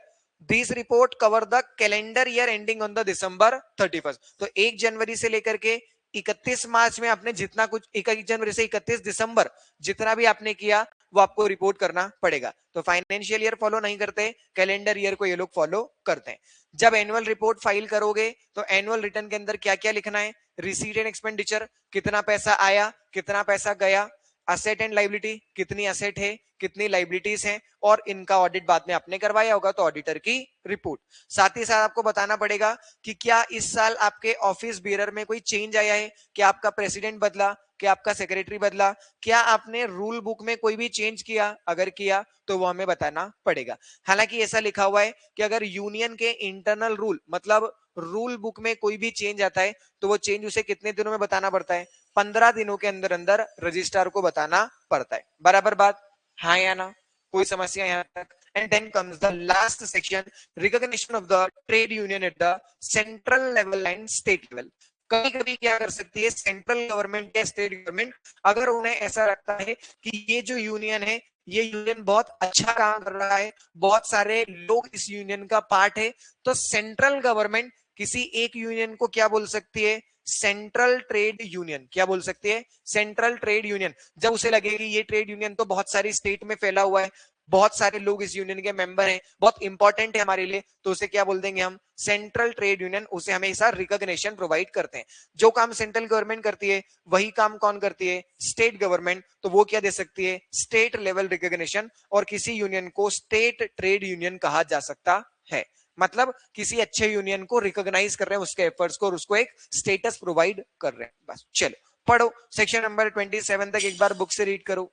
Speaker 1: This report cover the calendar year ending on the दिसंबर 31। तो 1 जनवरी से लेकर के 31 मार्च में आपने जितना कुछ, 1 जनवरी से 31 दिसंबर जितना भी आपने किया वो आपको रिपोर्ट करना पड़ेगा। तो फाइनेंशियल ईयर फॉलो नहीं करते, कैलेंडर ईयर को ये लोग फॉलो करते हैं। जब एनुअल रिपोर्ट फाइल करोगे तो एनुअल रिटर्न के अंदर क्या क्या लिखना है? रिसीट एंड एक्सपेंडिचर, कितना पैसा आया कितना पैसा गया। असेट एंड लाइबिलिटी, कितनी असेट है कितनी लाइबिलिटीज हैं। और इनका ऑडिट बाद में आपने करवाया होगा तो ऑडिटर की रिपोर्ट। साथ ही साथ आपको बताना पड़ेगा कि क्या इस साल आपके ऑफिस बियरर में कोई चेंज आया है, क्या आपका प्रेसिडेंट बदला, क्या आपका सेक्रेटरी बदला, क्या आपने रूल बुक में कोई भी चेंज किया, अगर किया तो वो हमें बताना पड़ेगा। हालांकि ऐसा लिखा हुआ है कि अगर यूनियन के इंटरनल रूल मतलब रूल बुक में कोई भी चेंज आता है तो वो चेंज उसे कितने दिनों में बताना पड़ता है? 15 दिनों के अंदर अंदर रजिस्ट्रार को बताना पड़ता है। बराबर बात? हाँ या ना? कोई समस्या यहाँ तक? And then comes the last section, recognition of the trade union at the central level and state level. कभी कभी क्या कर सकती है सेंट्रल गवर्नमेंट या स्टेट गवर्नमेंट, अगर उन्हें ऐसा लगता है कि ये जो यूनियन है ये यूनियन बहुत अच्छा काम कर रहा है, बहुत सारे लोग इस यूनियन का पार्ट है, तो सेंट्रल गवर्नमेंट किसी एक यूनियन को क्या बोल सकती है? Central trade union. क्या बोल सकती है? Central trade union. जब उसे लगे कि ये ट्रेड यूनियन तो बहुत सारी स्टेट में फैला हुआ है, बहुत सारे लोग इस यूनियन के मेंबर हैं, बहुत इंपॉर्टेंट है हमारे लिए, तो उसे क्या बोल देंगे हम? Central trade union. उसे हमेशा रिकॉग्निशन प्रोवाइड करते हैं। जो काम सेंट्रल गवर्नमेंट करती है वही काम कौन करती है? State government. तो वो क्या दे सकती है? State level recognition. और किसी यूनियन को स्टेट ट्रेड यूनियन कहा जा सकता है। मतलब किसी अच्छे यूनियन को रिकॉग्नाइज कर रहे हैं उसके एफर्ट्स को और उसको एक स्टेटस प्रोवाइड कर रहे हैं। बस चलो पढ़ो सेक्शन नंबर 27 तक एक बार बुक से रीड करो।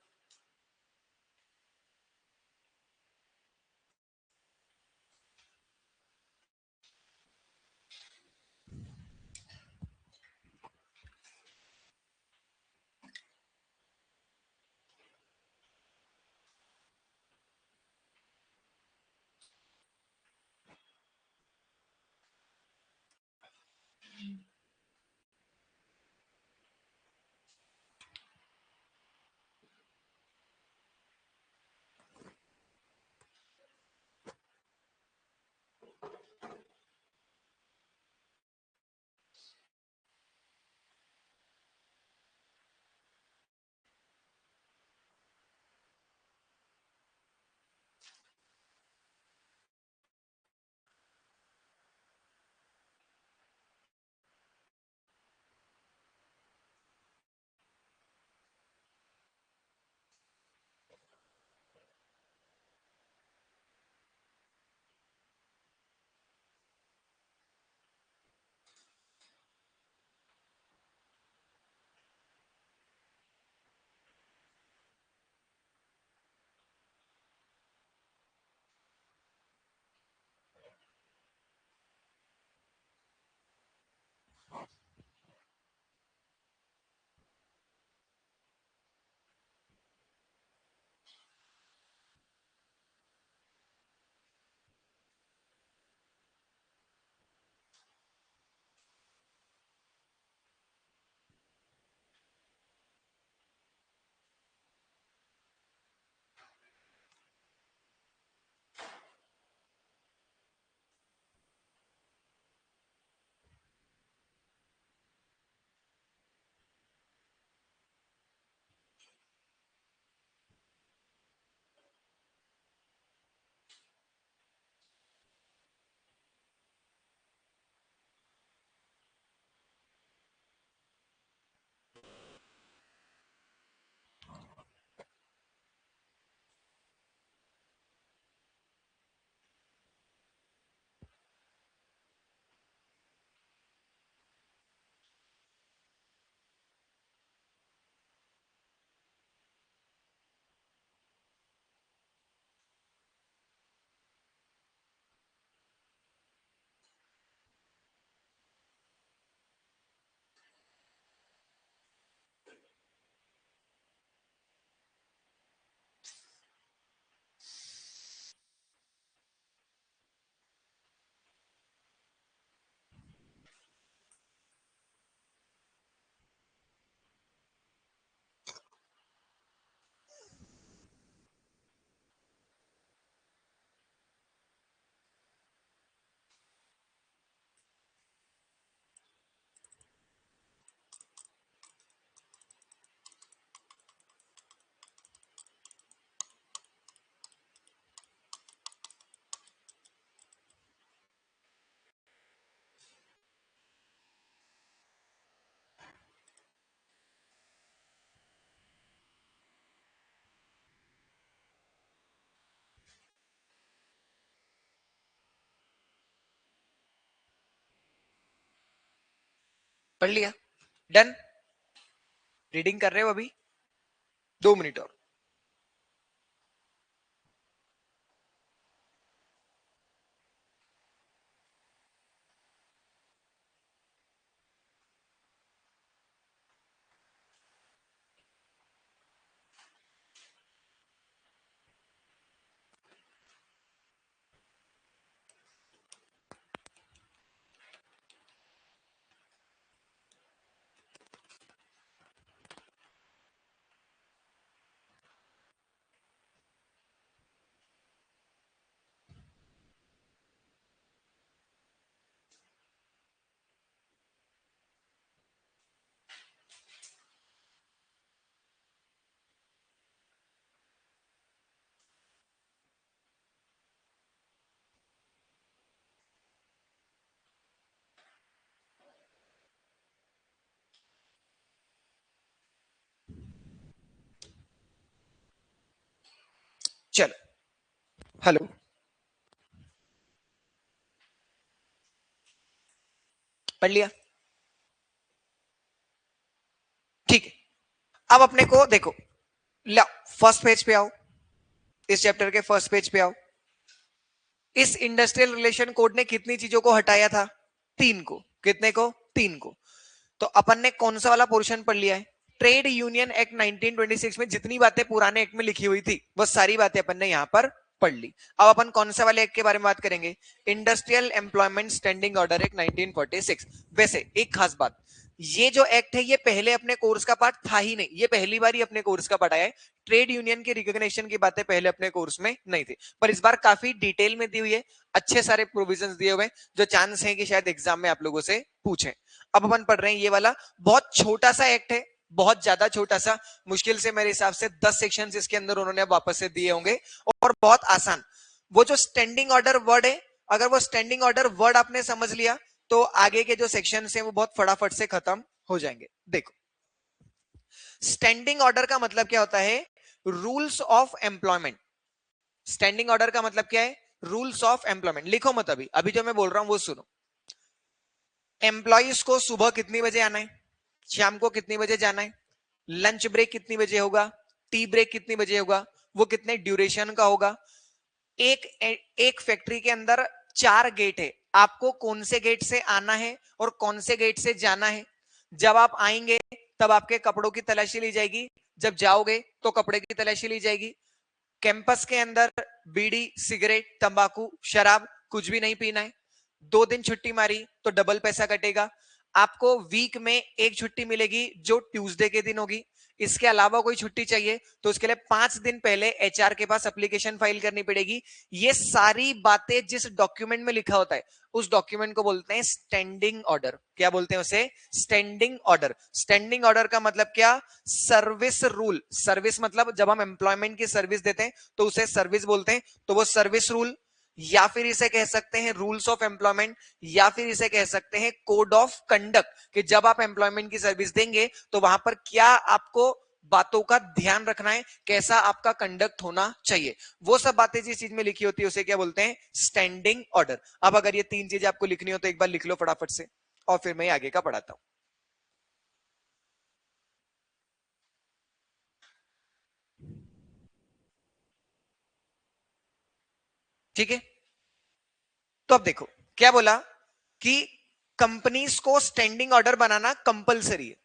Speaker 1: पढ़ लिया, डन। रीडिंग कर रहे हो अभी? 2 मिनट और। चलो, हेलो, पढ़ लिया? ठीक है, अब अपने को देखो, ला फर्स्ट पेज पे आओ, इस चैप्टर के फर्स्ट पेज पे आओ। इस इंडस्ट्रियल रिलेशन कोड ने कितनी चीजों को हटाया था? 3 को। कितने को? 3 को। तो अपन ने कौन सा वाला पोर्शन पढ़ लिया है? ट्रेड यूनियन एक्ट 1926 में जितनी बातें पुराने एक्ट में लिखी हुई थी वो सारी बातें अपन ने यहां पर पढ़ ली। अब अपन कौन सा वाले एक्ट के बारे में बात करेंगे? Industrial employment standing order act 1946। वैसे एक खास बात, ये जो एक्ट है ये पहले अपने कोर्स का पार्ट था ही नहीं, ये पहली बार ही अपने कोर्स का पार्ट आया है। ट्रेड यूनियन की रिकॉग्निशन की बातें पहले अपने कोर्स में नहीं थी, पर इस बार काफी डिटेल में दी हुई है, अच्छे सारे प्रोविजंस दिए हुए हैं, जो चांस है कि शायद एग्जाम में आप लोगों से पूछे। अब अपन पढ़ रहे हैं ये वाला, बहुत छोटा सा एक्ट है, बहुत ज्यादा छोटा सा, मुश्किल से मेरे हिसाब से 10 सेक्शंस इसके अंदर उन्होंने वापस से दिए होंगे, और बहुत आसान। वो जो स्टैंडिंग ऑर्डर वर्ड है, अगर वो स्टैंडिंग ऑर्डर वर्ड आपने समझ लिया तो आगे के जो सेक्शन है वो बहुत फटाफट से खत्म हो जाएंगे। देखो, स्टैंडिंग ऑर्डर का मतलब क्या होता है? Rules of employment. Standing order का मतलब क्या है? Rules of employment. लिखो मत अभी, अभी जो मैं बोल रहा हूं वो सुनो। एम्प्लॉयज को सुबह कितनी बजे आना है, शाम को कितनी बजे जाना है, लंच ब्रेक कितनी बजे होगा, टी ब्रेक कितनी बजे होगा, वो कितने ड्यूरेशन का होगा। एक एक फैक्ट्री के अंदर 4 गेट है, आपको कौन से गेट से आना है और कौन से गेट से जाना है। जब आप आएंगे तब आपके कपड़ों की तलाशी ली जाएगी, जब जाओगे तो कपड़े की तलाशी ली जाएगी। कैंपस के अंदर बीड़ी, सिगरेट, तंबाकू, शराब कुछ भी नहीं पीना है। 2 दिन छुट्टी मारी तो डबल पैसा कटेगा। आपको वीक में एक छुट्टी मिलेगी जो ट्यूसडे के दिन होगी। इसके अलावा कोई छुट्टी चाहिए तो उसके लिए 5 दिन पहले एचआर के पास एप्लीकेशन फाइल करनी पड़ेगी। ये सारी बातें जिस डॉक्यूमेंट में लिखा होता है उस डॉक्यूमेंट को बोलते हैं स्टैंडिंग ऑर्डर। क्या बोलते हैं उसे? Standing order. स्टैंडिंग ऑर्डर का मतलब क्या? Service rule. सर्विस मतलब जब हम एम्प्लॉयमेंट की सर्विस देते हैं तो उसे सर्विस बोलते हैं, तो वो सर्विस रूल, या फिर इसे कह सकते हैं रूल्स ऑफ एम्प्लॉयमेंट, या फिर इसे कह सकते हैं कोड ऑफ कंडक्ट, कि जब आप एम्प्लॉयमेंट की सर्विस देंगे तो वहां पर क्या आपको बातों का ध्यान रखना है, कैसा आपका कंडक्ट होना चाहिए। वो सब बातें जिस चीज में लिखी होती है उसे क्या बोलते हैं? Standing order. अब अगर ये 3 चीजें आपको लिखनी हो तो एक बार लिख लो फटाफट से, और फिर मैं आगे का पढ़ाता हूं। ठीक है, तो अब देखो क्या बोला कि कंपनीज को स्टैंडिंग ऑर्डर बनाना कंपलसरी है।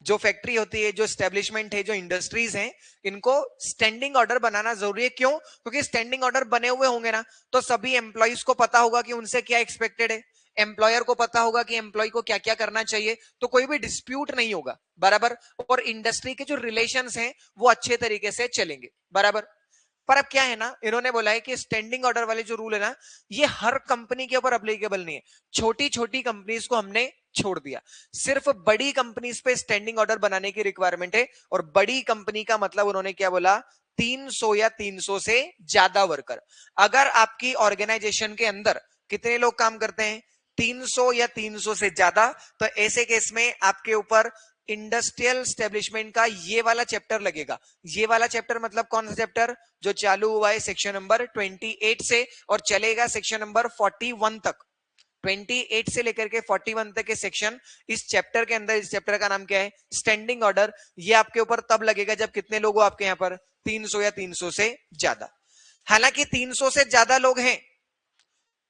Speaker 1: जो फैक्ट्री होती है, जो स्टैब्लिशमेंट है, जो इंडस्ट्रीज हैं, इनको स्टैंडिंग ऑर्डर बनाना जरूरी है। क्यों? क्योंकि स्टैंडिंग ऑर्डर बने हुए होंगे ना तो सभी एम्प्लॉइज को पता होगा कि उनसे क्या एक्सपेक्टेड है, एम्प्लॉयर को पता होगा कि एम्प्लॉय को क्या क्या करना चाहिए, तो कोई भी डिस्प्यूट नहीं होगा, बराबर। और इंडस्ट्री के जो रिलेशंस हैं वो अच्छे तरीके से चलेंगे, बराबर। पर अब क्या है ना, इन्होंने बोला है कि स्टैंडिंग ऑर्डर वाले जो रूल है ना, ये हर कंपनी के ऊपर अप्लीकेबल नहीं है। छोटी छोटी कंपनीज को हमने छोड़ दिया, सिर्फ बड़ी कंपनीज पे स्टैंडिंग ऑर्डर बनाने की रिक्वायरमेंट है। और बड़ी कंपनी का मतलब उन्होंने क्या बोला? 300 या 300 से ज्यादा वर्कर। अगर आपकी ऑर्गेनाइजेशन के अंदर कितने लोग काम करते हैं? 300 या 300 से ज्यादा, तो ऐसे केस में आपके ऊपर इंडस्ट्रियल स्टैब्लिशमेंट का ये वाला चैप्टर लगेगा। ये वाला चैप्टर मतलब कौन सा चैप्टर? जो चालू हुआ है सेक्शन नंबर 28 से और चलेगा सेक्शन नंबर 41 तक। 28 से लेकर के 41 तक के सेक्शन इस चैप्टर के अंदर, इस चैप्टर का नाम क्या है, स्टैंडिंग ऑर्डर। ये आपके ऊपर तब लगेगा जब कितने लोग हो आपके यहाँ पर, 300 या 300 से ज्यादा। हालांकि 300 से ज्यादा लोग हैं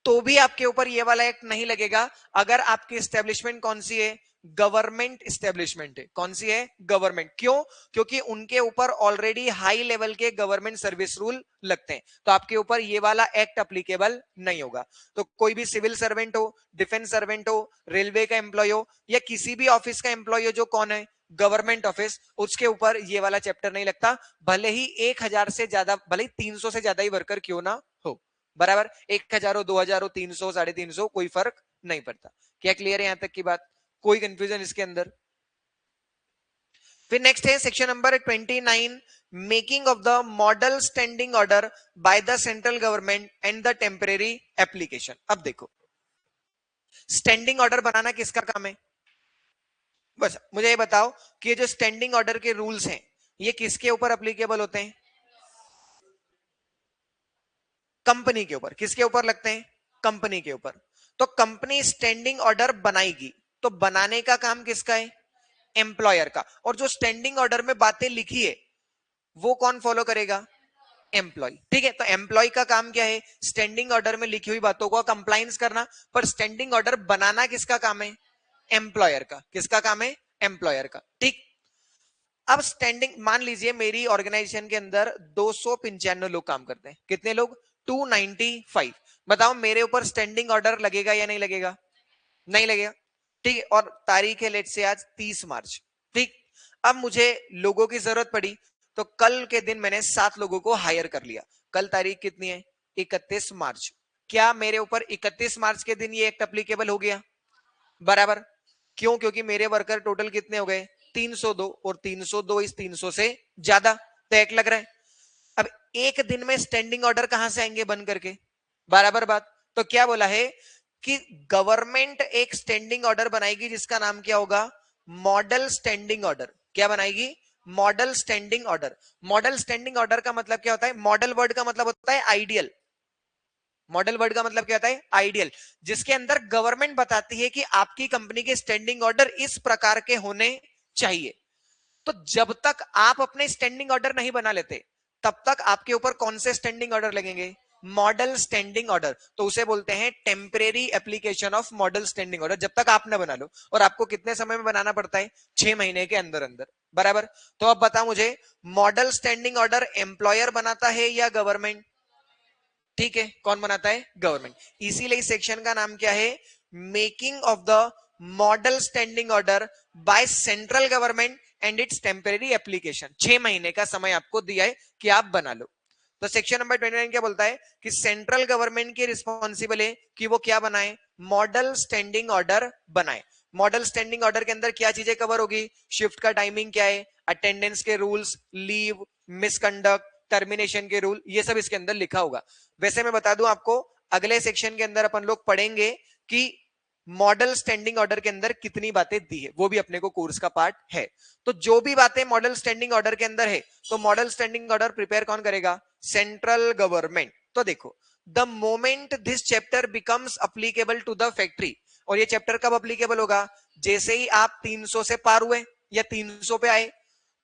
Speaker 1: तो भी आपके ऊपर ये वाला एक्ट नहीं लगेगा अगर आपकी एस्टेब्लिशमेंट कौन सी है, गवर्नमेंट एस्टेब्लिशमेंट है। कौन सी है, गवर्नमेंट। क्यों, क्योंकि उनके ऊपर ऑलरेडी हाई लेवल के गवर्नमेंट सर्विस रूल लगते हैं, तो आपके ऊपर ये वाला एक्ट अप्लीकेबल नहीं होगा। तो कोई भी सिविल सर्वेंट हो, डिफेंस सर्वेंट हो, रेलवे का एम्प्लॉय हो, या किसी भी ऑफिस का एम्प्लॉय हो जो कौन है, गवर्नमेंट ऑफिस, उसके ऊपर ये वाला चैप्टर नहीं लगता, भले ही 1000 से ज्यादा, भले ही 300 से ज्यादा ही वर्कर क्यों ना हो। बराबर, 1000 हो, 2000 हो, 300, 350, कोई फर्क नहीं पड़ता। क्या क्लियर है यहां तक की बात, कोई कंफ्यूजन इसके अंदर? फिर नेक्स्ट है section number 29, making of the model standing order by the central government and the temporary application. अब देखो, स्टैंडिंग ऑर्डर बनाना किसका काम है, बस मुझे ये बताओ कि ये जो स्टैंडिंग ऑर्डर के रूल्स हैं ये किसके ऊपर अप्लीकेबल होते हैं, कंपनी के ऊपर। किसके ऊपर लगते हैं, कंपनी के ऊपर। तो कंपनी स्टैंडिंग ऑर्डर बनाएगी, तो बनाने का काम किसका है, एम्प्लॉयर का। और जो स्टैंडिंग ऑर्डर में बातें लिखी है वो कौन फॉलो करेगा, एम्प्लॉय। ठीक है, तो एम्प्लॉय का काम क्या है, स्टैंडिंग ऑर्डर में लिखी हुई बातों को कंप्लाइंस करना। पर स्टैंडिंग ऑर्डर बनाना किसका काम है, एम्प्लॉयर का। किसका काम है, एम्प्लॉयर का। ठीक, अब स्टैंडिंग, मान लीजिए मेरी ऑर्गेनाइजेशन के अंदर 295 लोग काम करते हैं। कितने लोग, 295। बताओ मेरे ऊपर स्टैंडिंग ऑर्डर लगेगा या नहीं लगेगा, नहीं लगेगा। ठीक है, और तारीख है लेट से आज 30 मार्च। ठीक, अब मुझे लोगों की जरूरत पड़ी, तो कल के दिन मैंने 7 लोगों को हायर कर लिया। कल तारीख कितनी है, 31 मार्च। क्या मेरे ऊपर 31 मार्च के दिन ये एक्ट एप्लीकेबल हो गया, बराबर। क्यों, क्योंकि मेरे वर्कर टोटल कितने हो गए, 302, और 302 इस 300 से ज्यादा, तो एक लग रहा है। अब एक दिन में स्टैंडिंग ऑर्डर कहां से आएंगे बन करके, बराबर बात। तो क्या बोला है कि गवर्नमेंट एक स्टैंडिंग ऑर्डर बनाएगी जिसका नाम क्या होगा, मॉडल स्टैंडिंग ऑर्डर। क्या बनाएगी, model standing order. Model standing order का मतलब क्या होता है, मॉडल वर्ड का मतलब होता है आइडियल। मॉडल वर्ड का मतलब क्या होता है, आइडियल। जिसके अंदर गवर्नमेंट बताती है कि आपकी कंपनी के स्टैंडिंग ऑर्डर इस प्रकार के होने चाहिए। तो जब तक आप अपने स्टैंडिंग ऑर्डर नहीं बना लेते तब तक आपके ऊपर कौन से स्टैंडिंग ऑर्डर लगेंगे, मॉडल स्टैंडिंग ऑर्डर। तो उसे बोलते हैं temporary application of model standing order, जब तक आप ना बना लो। और आपको कितने समय में बनाना पड़ता है, 6 महीने के अंदर अंदर, बराबर। तो अब बता मुझे, मॉडल स्टैंडिंग ऑर्डर एम्प्लॉयर बनाता है या गवर्नमेंट, ठीक है, कौन बनाता है, गवर्नमेंट। इसीलिए इस सेक्शन का नाम क्या है, making of the model standing order by central government and it's temporary application. 6 महीने का समय आपको दिया है कि आप बना लो। तो सेक्शन नंबर 29 क्या बोलता है कि सेंट्रल गवर्नमेंट की रिस्पॉन्सिबल है कि वो क्या बनाए, मॉडल स्टैंडिंग ऑर्डर बनाए। मॉडल स्टैंडिंग ऑर्डर के अंदर क्या चीजें कवर होगी, शिफ्ट का टाइमिंग क्या है, अटेंडेंस के रूल्स, लीव, मिसकंडक्ट, टर्मिनेशन के रूल, ये सब इसके अंदर लिखा होगा। वैसे मैं बता दूं आपको, अगले सेक्शन के अंदर अपन लोग पढ़ेंगे कि मॉडल स्टैंडिंग ऑर्डर के अंदर कितनी बातें दी है, वो भी अपने को कोर्स का पार्ट है। तो जो भी बातें मॉडल स्टैंडिंग ऑर्डर के अंदर है, तो मॉडल स्टैंडिंग ऑर्डर प्रिपेयर कौन करेगा, सेंट्रल गवर्नमेंट। तो देखो, the moment this chapter becomes applicable to the factory, और ये चैप्टर कब अप्लीकेबल होगा, जैसे ही आप 300 से पार हुए या 300 पे आए,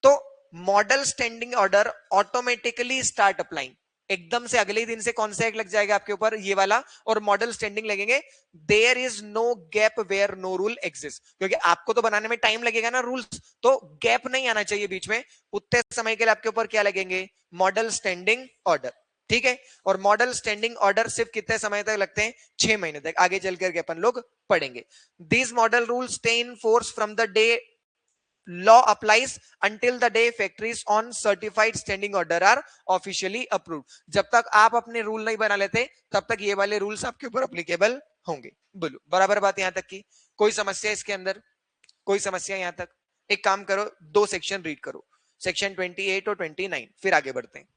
Speaker 1: तो model standing order automatically start applying. एकदम से अगले ही दिन से कौन सा एक लग जाएगा आपके ऊपर, ये वाला, और मॉडल स्टैंडिंग लगेंगे। There is no gap where no rule exist, क्योंकि आपको तो बनाने में टाइम लगेगा ना रूल्स, तो गैप नहीं आना चाहिए बीच में। उतने समय के लिए आपके ऊपर क्या लगेंगे, मॉडल स्टैंडिंग ऑर्डर। ठीक है, और मॉडल स्टैंडिंग ऑर्डर सिर्फ कितने समय तक लगते हैं, 6 महीने तक। आगे चल करके अपन लोग पढ़ेंगे। These model rule stay in force from the day law applies until the day factories on certified standing order are officially approved। जब तक आप अपने रूल नहीं बना लेते तब तक ये वाले रूल्स आपके ऊपर अप्लीकेबल होंगे। बोलो, बराबर बात यहां तक की, कोई समस्या इसके अंदर, कोई समस्या यहां तक? एक काम करो, 2 सेक्शन रीड करो, सेक्शन 28 और 29, फिर आगे बढ़ते हैं।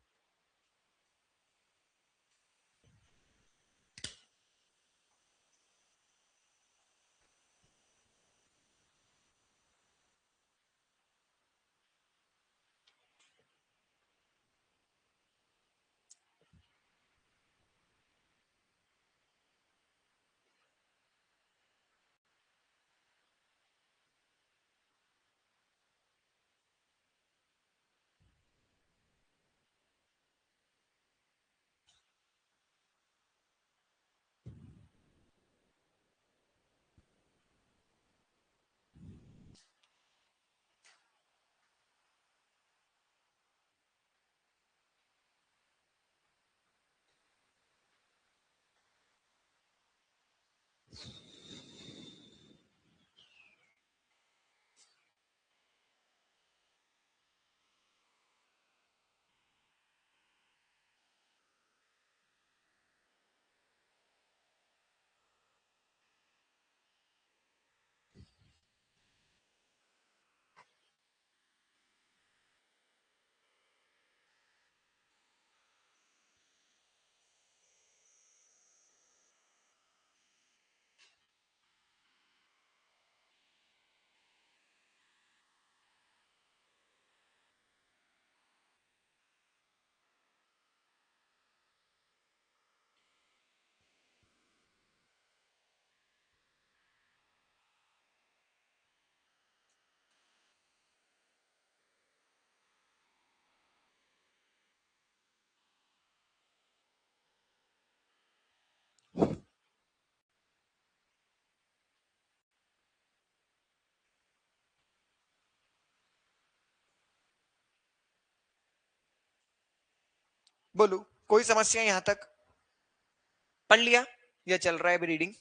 Speaker 1: बोलो कोई समस्या यहां तक? पढ़ लिया या चल रहा है अभी रीडिंग?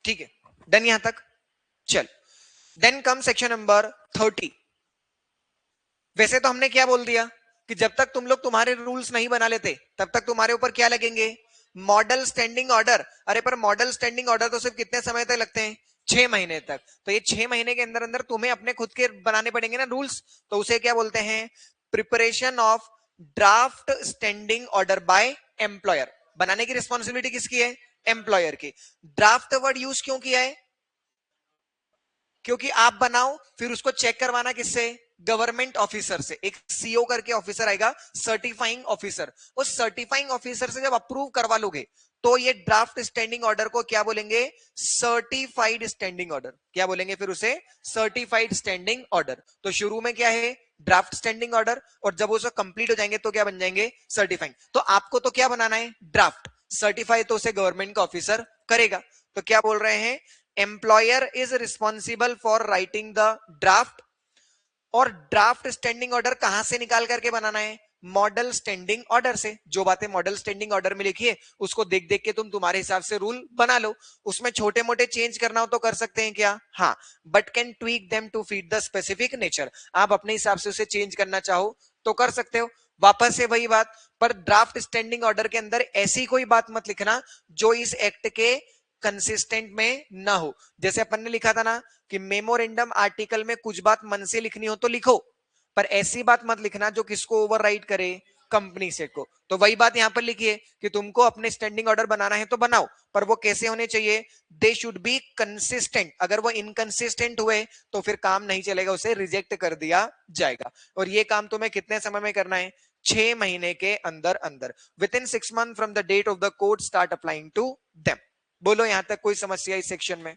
Speaker 1: ठीक है, डन यहां तक? चल, देन कम सेक्शन नंबर 30। वैसे तो हमने क्या बोल दिया कि जब तक तुम लोग तुम्हारे रूल्स नहीं बना लेते तब तक तुम्हारे ऊपर क्या लगेंगे? Model standing order. अरे पर मॉडल स्टैंडिंग ऑर्डर तो सिर्फ कितने समय तक लगते हैं? 6 महीने तक। तो ये 6 महीने के अंदर अंदर तुम्हें अपने खुद के बनाने पड़ेंगे ना रूल्स। तो उसे क्या बोलते हैं? Preparation of draft standing order by employer. बनाने की रिस्पॉन्सिबिलिटी किसकी है? एम्प्लॉयर की। ड्राफ्ट वर्ड यूज क्यों किया है? क्योंकि आप बनाओ फिर उसको चेक करवाना किससे? गवर्नमेंट ऑफिसर से। एक सीओ करके ऑफिसर आएगा, सर्टिफाइंग ऑफिसर। उस सर्टिफाइंग ऑफिसर से जब अप्रूव करवा लोगे तो ये ड्राफ्ट स्टैंडिंग ऑर्डर को क्या बोलेंगे? Certified standing order. क्या बोलेंगे फिर उसे? Certified standing order. तो शुरू में क्या है? ड्राफ्ट स्टैंडिंग ऑर्डर, और जब वो कंप्लीट हो जाएंगे तो क्या बन जाएंगे? सर्टिफाइंग। तो आपको तो क्या बनाना है? ड्राफ्ट। सर्टिफाई तो उसे गवर्नमेंट का ऑफिसर करेगा। तो क्या बोल रहे हैं? Employer is responsible for writing the draft. और ड्राफ्ट स्टैंडिंग ऑर्डर कहां से निकाल करके बनाना है? मॉडल स्टैंडिंग ऑर्डर से। जो बातें मॉडल स्टैंडिंग ऑर्डर में लिखी है उसको देख देख के तुम तुम्हारे हिसाब से रूल बना लो। उसमें छोटे मोटे चेंज करना हो तो कर सकते हैं क्या? हाँ, but can tweak them to fit the specific nature. आप अपने हिसाब से उसे चेंज करना चाहो तो कर सकते हो। वापस से वही बात, पर ड्राफ्ट स्टैंडिंग ऑर्डर के अंदर ऐसी कोई बात मत लिखना जो इस एक्ट के कंसिस्टेंट में ना हो। जैसे अपन ने लिखा था ना कि मेमोरेंडम आर्टिकल में कुछ बात मन से लिखनी हो तो लिखो, पर ऐसी बात मत लिखना जो किसको ओवरराइड करे? कंपनी सेट को। तो वही बात यहां पर लिखी है कि तुमको अपने स्टैंडिंग ऑर्डर बनाना है तो बनाओ, पर वो कैसे होने चाहिए? They should be consistent. अगर वो इनकंसिस्टेंट हुए तो फिर काम नहीं चलेगा, उसे रिजेक्ट कर दिया जाएगा। और ये काम तुम्हें कितने समय में करना है? 6 महीने के अंदर अंदर। Within 6 month from the date of the code start applying to them. बोलो यहां तक कोई समस्या इस सेक्शन में?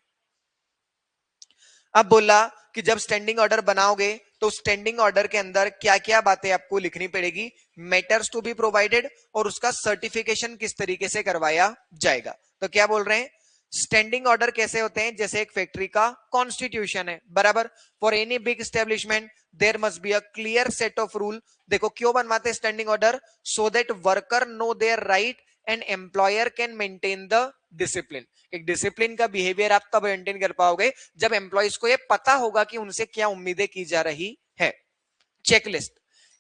Speaker 1: अब बोला कि जब स्टैंडिंग ऑर्डर बनाओगे तो स्टैंडिंग ऑर्डर के अंदर क्या क्या बातें आपको लिखनी पड़ेगी? मैटर्स टू बी प्रोवाइडेड, और उसका सर्टिफिकेशन किस तरीके से करवाया जाएगा। तो क्या बोल रहे हैं? स्टैंडिंग ऑर्डर कैसे होते हैं? जैसे एक फैक्ट्री का कॉन्स्टिट्यूशन है, बराबर। For any big establishment there must be a clear set of rule. देखो क्यों बनवाते हैं standing order? So that worker know their right and employer can maintain the discipline. एक डिसिप्लिन का बिहेवियर आप तब मेंटेन कर पाओगे जब एम्प्लॉइज को ये पता होगा कि उनसे क्या उम्मीदें की जा रही है। Checklist.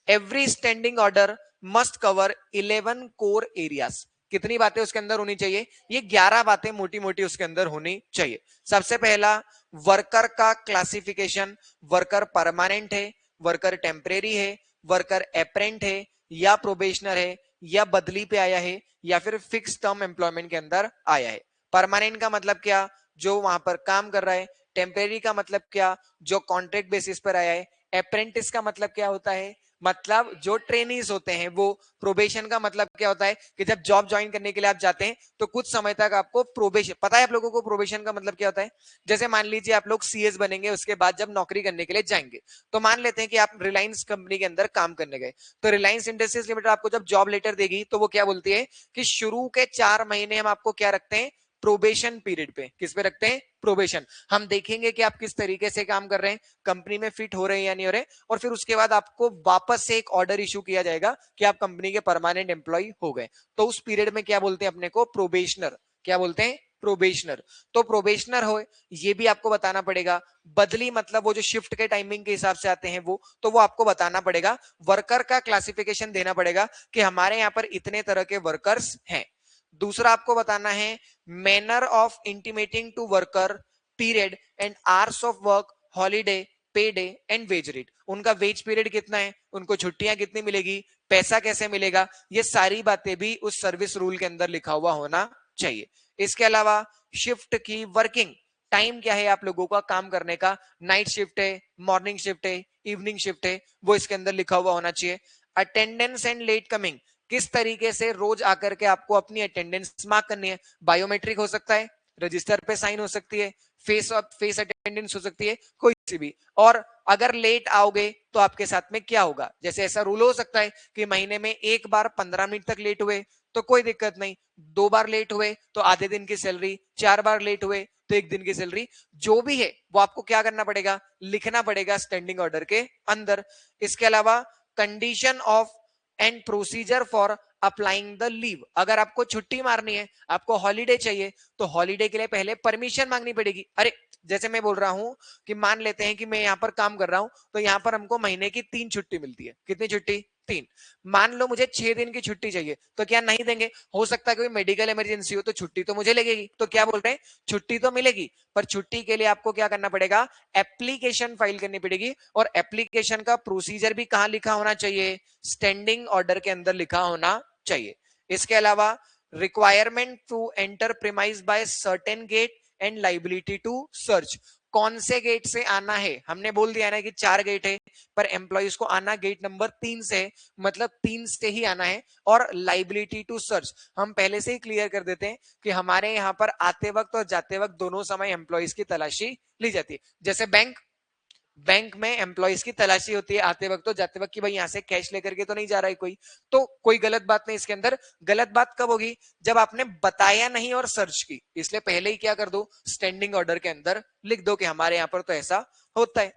Speaker 1: Every standing order must cover 11 core areas. कितनी बातें उसके अंदर होनी चाहिए? ये 11 बातें मोटी मोटी उसके अंदर होनी चाहिए। सबसे पहला, वर्कर का क्लासिफिकेशन। वर्कर परमानेंट है, वर्कर टेम्परेरी है, वर्कर एपरेंट है, या प्रोबेशनर है, या बदली पे आया है, या फिर फिक्स टर्म एम्प्लॉयमेंट के अंदर आया है। परमानेंट का मतलब क्या? जो वहां पर काम कर रहा है। टेम्परेरी का मतलब क्या? जो कॉन्ट्रैक्ट बेसिस पर आया है। अप्रेंटिस का मतलब क्या होता है? मतलब जो ट्रेनीज होते हैं वो। प्रोबेशन का मतलब क्या होता है? कि जब जॉब ज्वाइन करने के लिए आप जाते हैं तो कुछ समय तक आपको प्रोबेशन, पता है आप लोगों को प्रोबेशन का मतलब क्या होता है? जैसे मान लीजिए आप लोग सीएस बनेंगे, उसके बाद जब नौकरी करने के लिए जाएंगे तो मान लेते हैं कि आप रिलायंस कंपनी के अंदर काम करने गए। तो रिलायंस इंडस्ट्रीज लिमिटेड आपको जब जॉब लेटर देगी तो वो क्या बोलती है कि शुरू के 4 महीने हम आपको क्या रखते हैं? प्रोबेशन पीरियड पे। किस पे रखते हैं? प्रोबेशन। हम देखेंगे कि आप किस तरीके से काम कर रहे हैं, कंपनी में फिट हो रहे हैं या नहीं हो रहे, और फिर उसके बाद आपको वापस से एक ऑर्डर इशू किया जाएगा कि आप कंपनी के परमानेंट एम्प्लॉय हो गए। तो उस पीरियड में क्या बोलते हैं अपने को? प्रोबेशनर। क्या बोलते हैं? प्रोबेशनर। तो प्रोबेशनर हो ये भी आपको बताना पड़ेगा। बदली मतलब वो जो शिफ्ट के टाइमिंग के हिसाब से आते हैं वो, तो वो आपको बताना पड़ेगा। वर्कर का क्लासिफिकेशन देना पड़ेगा कि हमारे यहाँ पर इतने तरह के वर्कर्स हैं। दूसरा आपको बताना है manner of intimating to worker period and hours of work, holiday, pay day and wage rate. उनका वेज पीरियड कितना है, उनको छुट्टियां कितनी मिलेगी, पैसा कैसे मिलेगा, ये सारी बातें भी उस सर्विस रूल के अंदर लिखा हुआ होना चाहिए। इसके अलावा शिफ्ट की वर्किंग, टाइम क्या है आप लोगों का काम करने का, नाइट शिफ्ट है, मॉर्निंग शिफ्ट है, इवनिंग शिफ्ट है, वो इसके अंदर लिखा हुआ होना चाहिए। अटेंडेंस एंड लेट कमिंग, किस तरीके से रोज आकर के आपको अपनी अटेंडेंस मार्क करनी है। बायोमेट्रिक हो सकता है, रजिस्टर पे साइन हो सकती है, फेस अटेंडेंस हो सकती है, कोई सी भी। और अगर लेट आओगे तो आपके साथ में क्या होगा, जैसे ऐसा रूल हो सकता है कि महीने में एक बार 15 मिनट तक लेट हुए तो कोई दिक्कत नहीं, 2 बार लेट हुए तो आधे दिन की सैलरी, 4 बार लेट हुए तो 1 दिन की सैलरी, जो भी है वो आपको क्या करना पड़ेगा, लिखना पड़ेगा स्टैंडिंग ऑर्डर के अंदर। इसके अलावा condition of and procedure for applying the leave, अगर आपको छुट्टी मारनी है, आपको हॉलीडे चाहिए, तो हॉलीडे के लिए पहले परमिशन मांगनी पड़ेगी। अरे जैसे मैं बोल रहा हूं कि मान लेते हैं कि मैं यहाँ पर काम कर रहा हूं, तो यहाँ पर हमको महीने की 3 छुट्टी मिलती है। कितनी छुट्टी, 3। मान लो मुझे 6 दिन की छुट्टी चाहिए, तो क्या नहीं देंगे? हो सकता है कोई मेडिकल इमरजेंसी हो, तो छुट्टी तो मुझे लगेगी, तो क्या बोल रहे हैं, छुट्टी तो मिलेगी, पर छुट्टी के लिए आपको क्या करना पड़ेगा, एप्लीकेशन फाइल करनी पड़ेगी। और एप्लीकेशन का प्रोसीजर भी कहां लिखा होना चाहिए, स्टैंडिंग ऑर्डर के अंदर लिखा होना चाहिए। इसके अलावा requirement to enter premise by certain gate and liability to search, कौन से गेट से आना है, हमने बोल दिया ना कि 4 गेट है, पर एम्प्लॉइज को आना गेट नंबर 3 से, मतलब 3 से ही आना है। और लाइबिलिटी टू सर्च हम पहले से ही क्लियर कर देते हैं कि हमारे यहाँ पर आते वक्त और जाते वक्त दोनों समय एम्प्लॉइज की तलाशी ली जाती है। जैसे बैंक में एम्प्लॉइज की तलाशी होती है आते वक्त तो जाते वक्त, कि भाई यहां से कैश लेकर के तो नहीं जा रहा है कोई, तो कोई गलत बात नहीं इसके अंदर। गलत बात कब होगी, जब आपने बताया नहीं और सर्च की, इसलिए पहले ही क्या कर दो, स्टैंडिंग ऑर्डर के अंदर लिख दो कि हमारे यहां पर तो ऐसा होता है।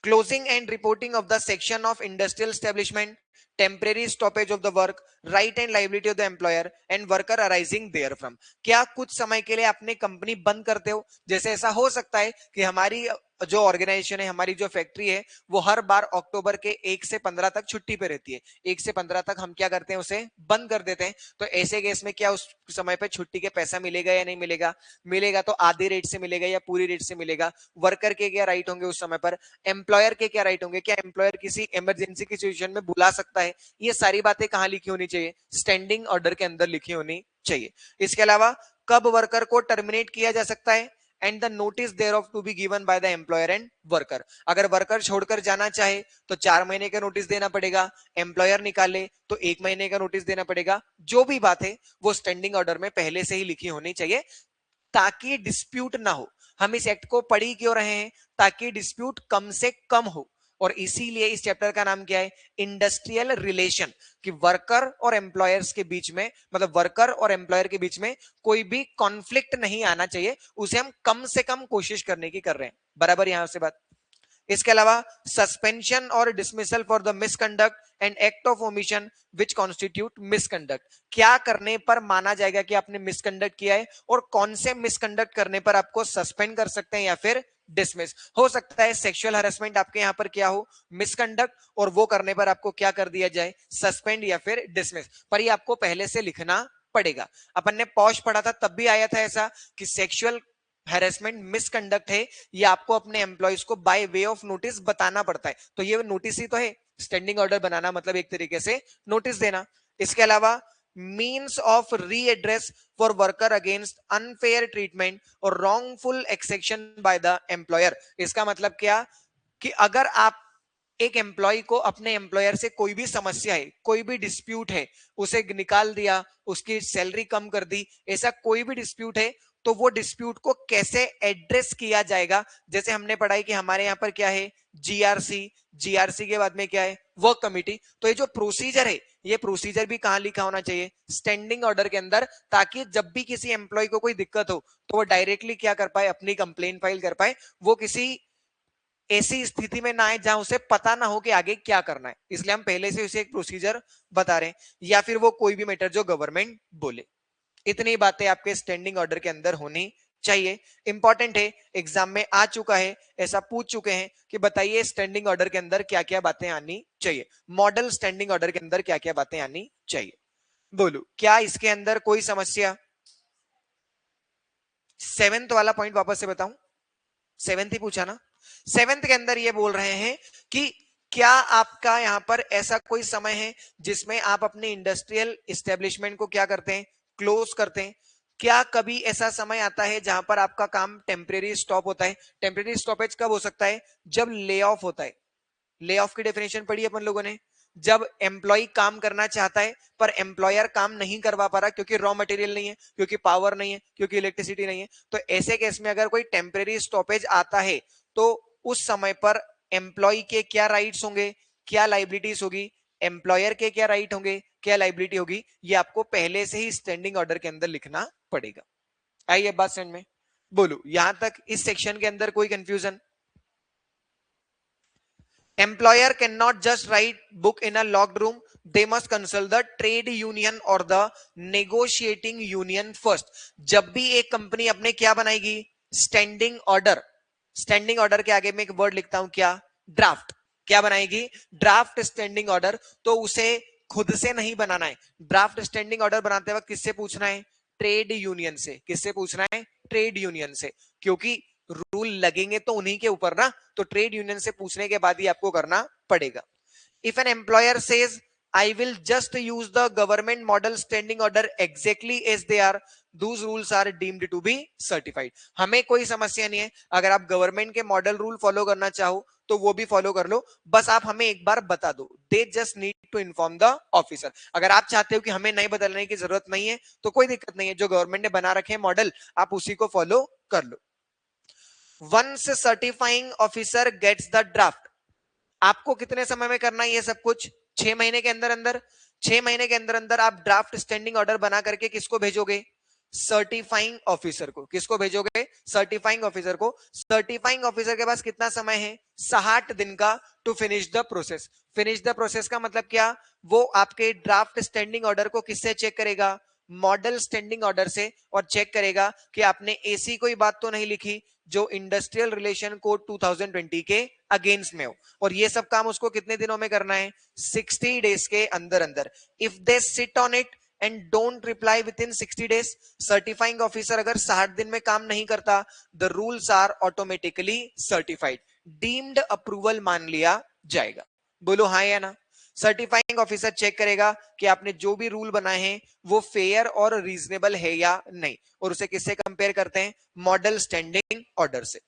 Speaker 1: Closing and reporting of the section of industrial establishment, temporary stoppage of the work, right and liability of the employer and worker arising therefrom, क्या कुछ समय के लिए आपने कंपनी बंद करते हो, जैसे ऐसा हो सकता है कि हमारी जो ऑर्गेनाइजेशन है, हमारी जो फैक्ट्री है, वो हर बार अक्टूबर के 1 से 15 तक छुट्टी पे रहती है, 1 से 15 तक हम क्या करते हैं, उसे बंद कर देते हैं। तो ऐसे केस में क्या उस समय पे छुट्टी के पैसा मिलेगा या नहीं मिलेगा, मिलेगा तो आधे रेट से मिलेगा या पूरी रेट से मिलेगा, वर्कर के क्या राइट होंगे उस समय पर, एम्प्लॉयर के क्या राइट होंगे, क्या एम्प्लॉयर किसी इमरजेंसी की सिचुएशन में बुला सकता है, ये सारी बातें कहां लिखी होनी चाहिए, स्टैंडिंग ऑर्डर के अंदर लिखी होनी चाहिए। इसके अलावा कब वर्कर को टर्मिनेट किया जा सकता है, and the notice thereof to be given by the employer and worker, अगर वर्कर छोड़कर जाना चाहे तो 4 महीने का नोटिस देना पड़ेगा, एम्प्लॉयर निकाले तो 1 महीने का नोटिस देना पड़ेगा। जो भी बात है वो स्टैंडिंग ऑर्डर में पहले से ही लिखी होनी चाहिए, ताकि डिस्प्यूट ना हो। हम इस एक्ट को पढ़ ही क्यों रहे हैं, ताकि डिस्प्यूट कम से कम हो। और इसीलिए इस चैप्टर का नाम क्या है, इंडस्ट्रियल रिलेशन, कि वर्कर और एम्प्लॉयर्स के बीच में, मतलब वर्कर और एम्प्लॉयर के बीच में कोई भी कॉन्फ्लिक्ट नहीं आना चाहिए, उसे हम कम से कम कोशिश करने की कर रहे हैं। बराबर यहां से बात। इसके अलावा सस्पेंशन और dismissal for the misconduct and act of omission which constitute misconduct, क्या करने पर माना जाएगा कि आपने मिसकंडक्ट किया है, और कौन से मिसकंडक्ट करने पर आपको सस्पेंड कर सकते हैं या फिर डिसमिस। हो सकता है सेक्सुअल हरेसमेंट आपके यहां पर क्या हो, मिसकंडक्ट, और वो करने पर आपको क्या कर दिया जाए, सस्पेंड या फिर डिसमिस, पर ये आपको पहले से लिखना पड़ेगा। अपन ने पॉश पढ़ा था तब भी आया था ऐसा कि सेक्सुअल हैरेसमेंट मिसकंडक्ट है, ये आपको अपने एम्प्लॉइज को बाय वे ऑफ नोटिस बताना पड़ता है, तो ये नोटिस ही तो है। स्टैंडिंग ऑर्डर बनाना मतलब एक तरीके से नोटिस देना। इसके अलावा means of redress for worker against unfair treatment और wrongful exaction by the employer, इसका मतलब क्या, कि अगर आप एक एम्प्लॉय को, अपने एम्प्लॉयर से कोई भी समस्या है, कोई भी डिस्प्यूट है, उसे निकाल दिया, उसकी सैलरी कम कर दी, ऐसा कोई भी डिस्प्यूट है, तो वो डिस्प्यूट को कैसे एड्रेस किया जाएगा। जैसे हमने पढ़ा है कि हमारे यहाँ पर क्या है, जीआरसी, जीआरसी के बाद में क्या है, वर्क कमिटी। तो ये जो प्रोसीजर है, ये प्रोसीजर भी कहां लिखा होना चाहिए, स्टैंडिंग ऑर्डर के अंदर, ताकि जब भी किसी एम्प्लॉय को कोई दिक्कत हो तो वो डायरेक्टली क्या कर पाए, अपनी कंप्लेन फाइल कर पाए, वो किसी ऐसी स्थिति में ना आए जहां उसे पता ना हो कि आगे क्या करना है, इसलिए हम पहले से उसे एक प्रोसीजर बता रहे हैं, या फिर वो कोई भी मैटर जो गवर्नमेंट बोले। इतनी बातें आपके स्टैंडिंग ऑर्डर के अंदर होनी चाहिए। इंपॉर्टेंट है, एग्जाम में आ चुका है, ऐसा पूछ चुके हैं कि बताइए स्टैंडिंग ऑर्डर के अंदर क्या क्या बातें आनी चाहिए, मॉडल स्टैंडिंग ऑर्डर के अंदर क्या क्या बातें आनी चाहिए। बोलो क्या इसके अंदर कोई समस्या। 7th वाला पॉइंट वापस से बताऊं, 7th ही पूछा ना। 7th के अंदर ये बोल रहे हैं कि क्या आपका यहां पर ऐसा कोई समय है जिसमें आप अपने इंडस्ट्रियल एस्टेब्लिशमेंट को क्या करते हैं, क्लोज करते हैं। क्या कभी ऐसा समय आता है जहां पर आपका काम टेम्परेरी स्टॉप होता है? टेम्परेरी स्टॉपेज कब हो सकता है? जब ले ऑफ होता है। ले ऑफ की डेफिनेशन पढ़ी अपन लोगों ने, जब एम्प्लॉय काम करना चाहता है पर एम्प्लॉयर काम नहीं करवा पा रहा, क्योंकि रॉ मटेरियल नहीं है, क्योंकि पावर नहीं है, क्योंकि इलेक्ट्रिसिटी नहीं है। तो ऐसे केस में अगर कोई टेम्परेरी स्टॉपेज आता है तो उस समय पर एम्प्लॉय के क्या राइट्स होंगे, क्या लाइबिलिटीज होगी, एम्प्लॉयर के क्या राइट होंगे, क्या लाइबिलिटी होगी, ये आपको पहले से ही स्टैंडिंग ऑर्डर के अंदर लिखना पड़ेगा। आइए बात समझ में, बोलो यहां तक इस सेक्शन के अंदर कोई confusion? Employer cannot just write book in a locked room. They must consult the trade union or the negotiating union first. जब भी एक कंपनी अपने क्या बनाएगी? Standing order. स्टैंडिंग ऑर्डर के आगे मैं एक वर्ड लिखता हूं, क्या? ड्राफ्ट। क्या बनाएगी? Draft standing order. तो उसे खुद से नहीं बनाना है। ड्राफ्ट स्टैंडिंग ऑर्डर बनाते वक्त किससे पूछना है? ट्रेड यूनियन से। किससे पूछना है? ट्रेड यूनियन से। क्योंकि रूल लगेंगे तो उन्हीं के ऊपर ना, तो ट्रेड यूनियन से पूछने के बाद ही आपको करना पड़ेगा। If an employer says I will just use the government model standing order exactly as they are, those rules are deemed to be certified. हमें कोई समस्या नहीं है, अगर आप गवर्नमेंट के मॉडल रूल फॉलो करना चाहो तो वो भी फॉलो कर लो, बस आप हमें एक बार बता दो। They just need to inform the officer. अगर आप चाहते हो कि हमें नहीं बदलने की जरूरत नहीं है तो कोई दिक्कत नहीं है, जो गवर्नमेंट ने बना रखे मॉडल आप उसी को फॉलो कर लो। Once certifying officer gets the draft, आपको कितने समय में करना है ये सब कुछ? 6 महीने के अंदर अंदर। 6 महीने के अंदर अंदर आप ड्राफ्ट स्टैंडिंग ऑर्डर बना करके किसको भेजोगे? सर्टिफाइंग ऑफिसर को। किसको भेजोगे? सर्टिफाइंग ऑफिसर को। सर्टिफाइंग ऑफिसर के पास कितना समय है? 60 दिन का, to finish the process. Finish the process का मतलब क्या? वो आपके ड्राफ्ट स्टैंडिंग ऑर्डर को किससे चेक करेगा? मॉडल स्टैंडिंग ऑर्डर से, और चेक करेगा कि आपने ऐसी कोई बात तो नहीं लिखी जो इंडस्ट्रियल रिलेशन कोड 2020 के अगेंस्ट में हो। और ये सब काम उसको कितने दिनों में करना है? 60 डेज के अंदर अंदर। If they sit on it and don't reply within 60 days, certifying officer अगर 60 दिन में काम नहीं करता, the rules are automatically certified, deemed approval मान लिया जाएगा। बोलो हाँ या ना? सर्टिफाइंग ऑफिसर चेक करेगा कि आपने जो भी रूल बनाए हैं वो फेयर और रीजनेबल है या नहीं, और उसे किससे कंपेयर करते हैं? मॉडल स्टैंडिंग ऑर्डर से।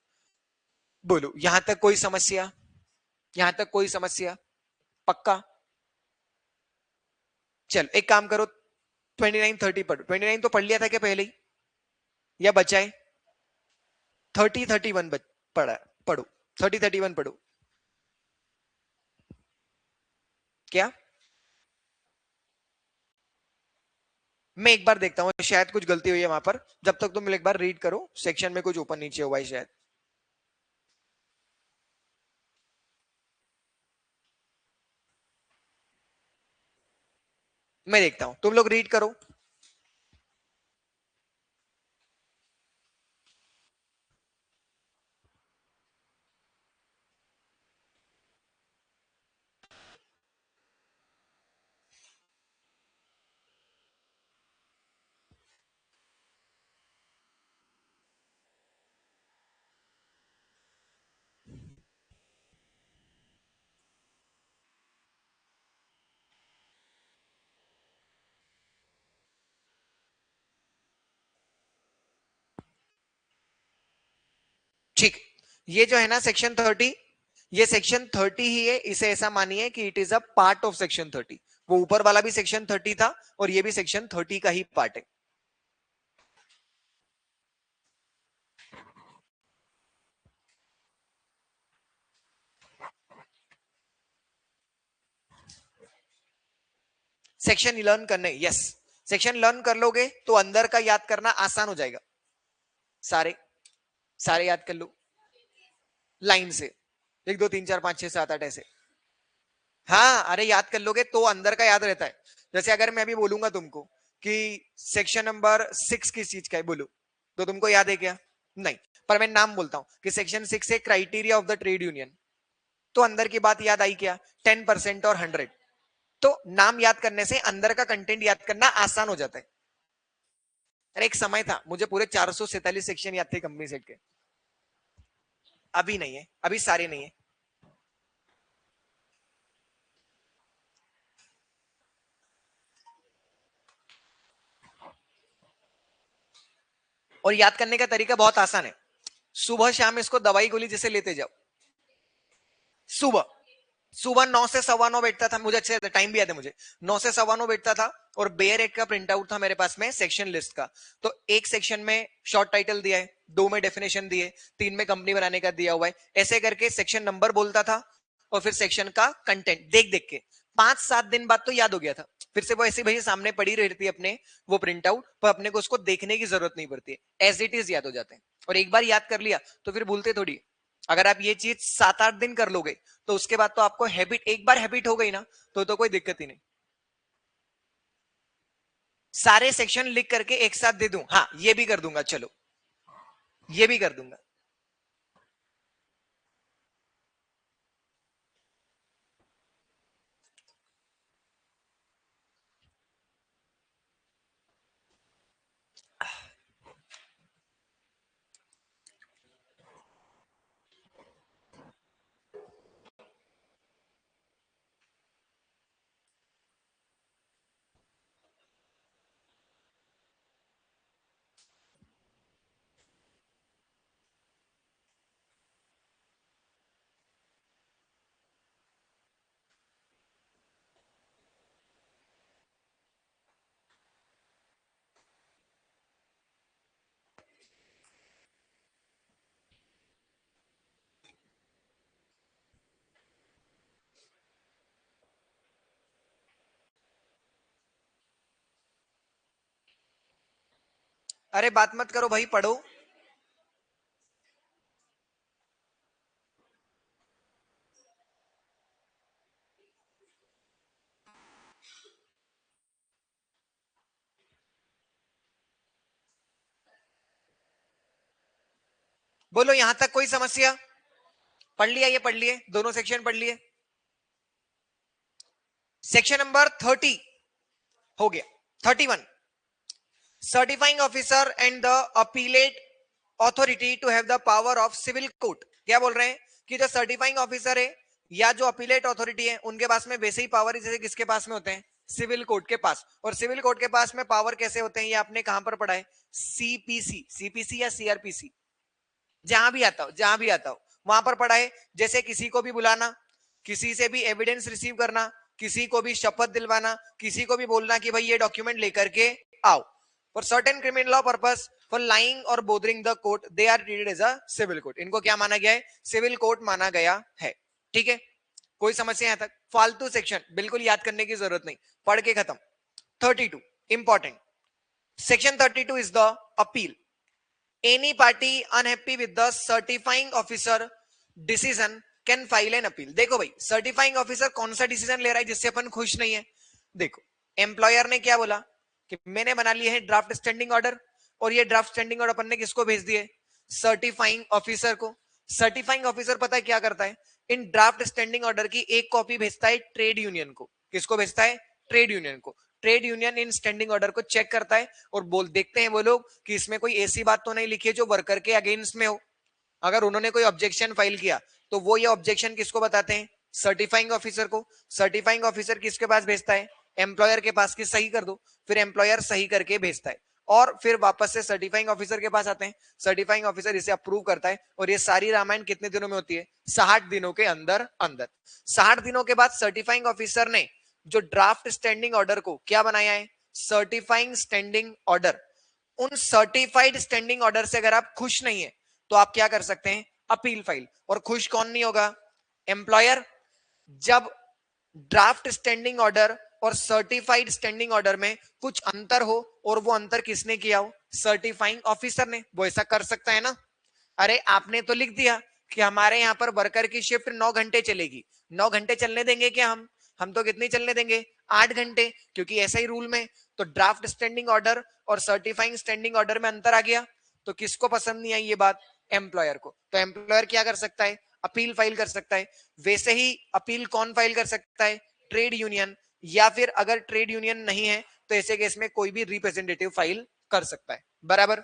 Speaker 1: बोलो यहां तक कोई समस्या? यहां तक कोई समस्या? पक्का? चल एक काम करो, 29-30 पढ़ो। 29 तो पढ़ लिया था क्या पहले ही, या बचा है? 30-31 पढ़ा, पढ़ो। 30-31 पढ़ो। क्या? मैं एक बार देखता हूं, शायद कुछ गलती हुई है वहां पर। जब तक तुम एक बार रीड करो, सेक्शन में कुछ ऊपर नीचे हुआ है शायद। मैं देखता हूं, तुम लोग रीड करो। ठीक, ये जो है ना सेक्शन 30, ये सेक्शन 30 ही है। इसे ऐसा मानिए कि it is a part of section 30। वो ऊपर वाला भी सेक्शन 30 था और ये भी सेक्शन 30 का ही पार्ट है। सेक्शन लर्न करने, यस, सेक्शन लर्न कर लोगे तो अंदर का याद करना आसान हो जाएगा। सारे सारे याद कर लो लाइन से, 1 2 3 4 5 6 7 8 ऐसे। हाँ अरे याद कर लोगे तो अंदर का याद रहता है। जैसे अगर मैं अभी बोलूंगा तुमको कि सेक्शन नंबर 6 किस चीज का है, बोलो, तो तुमको याद है क्या? नहीं। पर मैं नाम बोलता हूं कि सेक्शन 6 है criteria of the trade union, तो अंदर की बात याद आई क्या? 10% और 100। तो नाम याद करने से अंदर का कंटेंट याद करना आसान हो जाता है। अरे एक समय था मुझे पूरे 447 सेक्शन याद थे कंपनी सेट के। अभी नहीं है, अभी सारे नहीं है। और याद करने का तरीका बहुत आसान है, सुबह शाम इसको दवाई गोली जैसे लेते जाओ। सुबह सुबह 9 से 9:15 बैठता था, मुझे अच्छे टाइम भी याद है मुझे, 9 से 9:15 बैठता था, और बेयर एक का प्रिंट आउट था मेरे पास में सेक्शन लिस्ट का। तो एक सेक्शन में शॉर्ट टाइटल दिया है, 2 में डेफिनेशन दिए, 3 में कंपनी बनाने का दिया हुआ है, ऐसे करके सेक्शन नंबर बोलता था और फिर सेक्शन का कंटेंट देख देख के 5-7 दिन बाद तो याद हो गया था। फिर से वो ऐसी भैया सामने पड़ी रहती है अपने वो प्रिंट आउट, पर अपने को उसको देखने की जरूरत नहीं पड़ती है, एज इट इज याद हो जाते हैं। और एक बार याद कर लिया तो फिर भूलते थोड़ी। अगर आप ये चीज 7-8 दिन कर लोगे तो उसके बाद तो आपको हैबिट, एक बार हैबिट हो गई ना तो कोई दिक्कत ही नहीं। सारे सेक्शन लिख करके एक साथ दे दूं, हाँ ये भी कर दूंगा, चलो ये भी कर दूंगा। अरे बात मत करो भाई, पढ़ो। बोलो यहां तक कोई समस्या? पढ़ लिया? ये पढ़ लिए, दोनों सेक्शन पढ़ लिए। सेक्शन नंबर 30 हो गया। 31, certifying officer and the appellate authority to have the power of civil court. क्या बोल रहे हैं कि जो सर्टिफाइंग ऑफिसर है या जो अपीलेट ऑथोरिटी है उनके पास में वैसे ही पावर है जैसे किसके पास में होते हैं, सिविल कोर्ट के पास। और सिविल कोर्ट के पास में पावर कैसे होते हैं ये आपने कहां पर पढ़ा है, सीपीसी, सीपीसी या सीआरपीसी, जहां भी आता हो, जहां भी आता हो वहां पर पढ़ा है। जैसे किसी को भी बुलाना, किसी से भी एविडेंस रिसीव करना, किसी को भी शपथ दिलवाना, किसी को भी बोलना कि भाई ये डॉक्यूमेंट लेकर के आओ। For certain criminal law purpose for lying और bothering the court they are treated as a civil court. इनको क्या माना गया है, सिविल कोर्ट माना गया है। ठीक है, कोई समस्या यहां तक? फालतू सेक्शन बिल्कुल याद करने की जरूरत नहीं, पढ़ के खत्म। 32 important, section 32 is the appeal. Any party unhappy with the certifying officer decision can file an appeal। देखो भाई, सर्टिफाइंग ऑफिसर कौन सा डिसीजन ले रहा है जिससे अपन खुश नहीं है? देखो, एम्प्लॉयर ने क्या बोला कि मैंने बना लिए हैं ड्राफ्ट स्टैंडिंग ऑर्डर, और ये ड्राफ्ट स्टैंडिंग ऑर्डर अपन ने किसको भेज दिए, सर्टिफाइंग ऑफिसर को। सर्टिफाइंग ऑफिसर पता है क्या करता है, इन ड्राफ्ट स्टैंडिंग ऑर्डर की एक कॉपी भेजता है ट्रेड यूनियन को। किसको भेजता है, ट्रेड यूनियन को। Trade union in standing order को चेक करता है और बोल देखते हैं वो लोग कि इसमें कोई ऐसी बात तो नहीं लिखी है जो वर्कर के अगेंस्ट में हो। अगर उन्होंने कोई ऑब्जेक्शन फाइल किया तो वो ये ऑब्जेक्शन किसको बताते हैं, सर्टिफाइंग ऑफिसर को। सर्टिफाइंग ऑफिसर किसके पास भेजता है, एम्प्लॉयर के पास, कि सही कर दो। फिर एम्प्लॉयर सही करके भेजता है और फिर वापस से सर्टिफाइंग ऑफिसर के पास आते हैं। सर्टिफाइंग ऑफिसर इसे अप्रूव करता है और ये सारी रामायण कितने दिनों में होती है, 60 दिनों के अंदर अंदर। 60 दिनों के बाद सर्टिफाइंग ऑफिसर ने जो ड्राफ्ट स्टैंडिंग ऑर्डर को क्या बनाया है, सर्टिफाइंग स्टैंडिंग ऑर्डर। उन सर्टिफाइड स्टैंडिंग ऑर्डर से अगर आप खुश नहीं है तो आप क्या कर सकते हैं, अपील फाइल। और खुश कौन नहीं होगा, एम्प्लॉयर। जब ड्राफ्ट स्टैंडिंग ऑर्डर और सर्टिफाइड स्टैंडिंग ऑर्डर में कुछ अंतर हो और वो अंतर किसने किया हो, सर्टिफाइंग ऑफिसर ने, वो ऐसा कर सकता है ना। अरे आपने तो लिख दिया कि हमारे यहाँ पर वर्कर की शिफ्ट 9 घंटे चलेगी, 9 घंटे चलने देंगे क्या हम तो कितनी चलने देंगे, 8 घंटे, क्योंकि ऐसा ही रूल में। तो ड्राफ्ट स्टैंडिंग ऑर्डर और सर्टिफाइंग स्टैंडिंग ऑर्डर में अंतर आ गया, तो किसको पसंद नहीं आई ये बात, एम्प्लॉयर को। तो एम्प्लॉयर क्या कर सकता है, अपील फाइल कर सकता है। वैसे ही अपील कौन फाइल कर सकता है, ट्रेड यूनियन, या फिर अगर ट्रेड यूनियन नहीं है तो ऐसे केस में कोई भी रिप्रेजेंटेटिव फाइल कर सकता है। बराबर।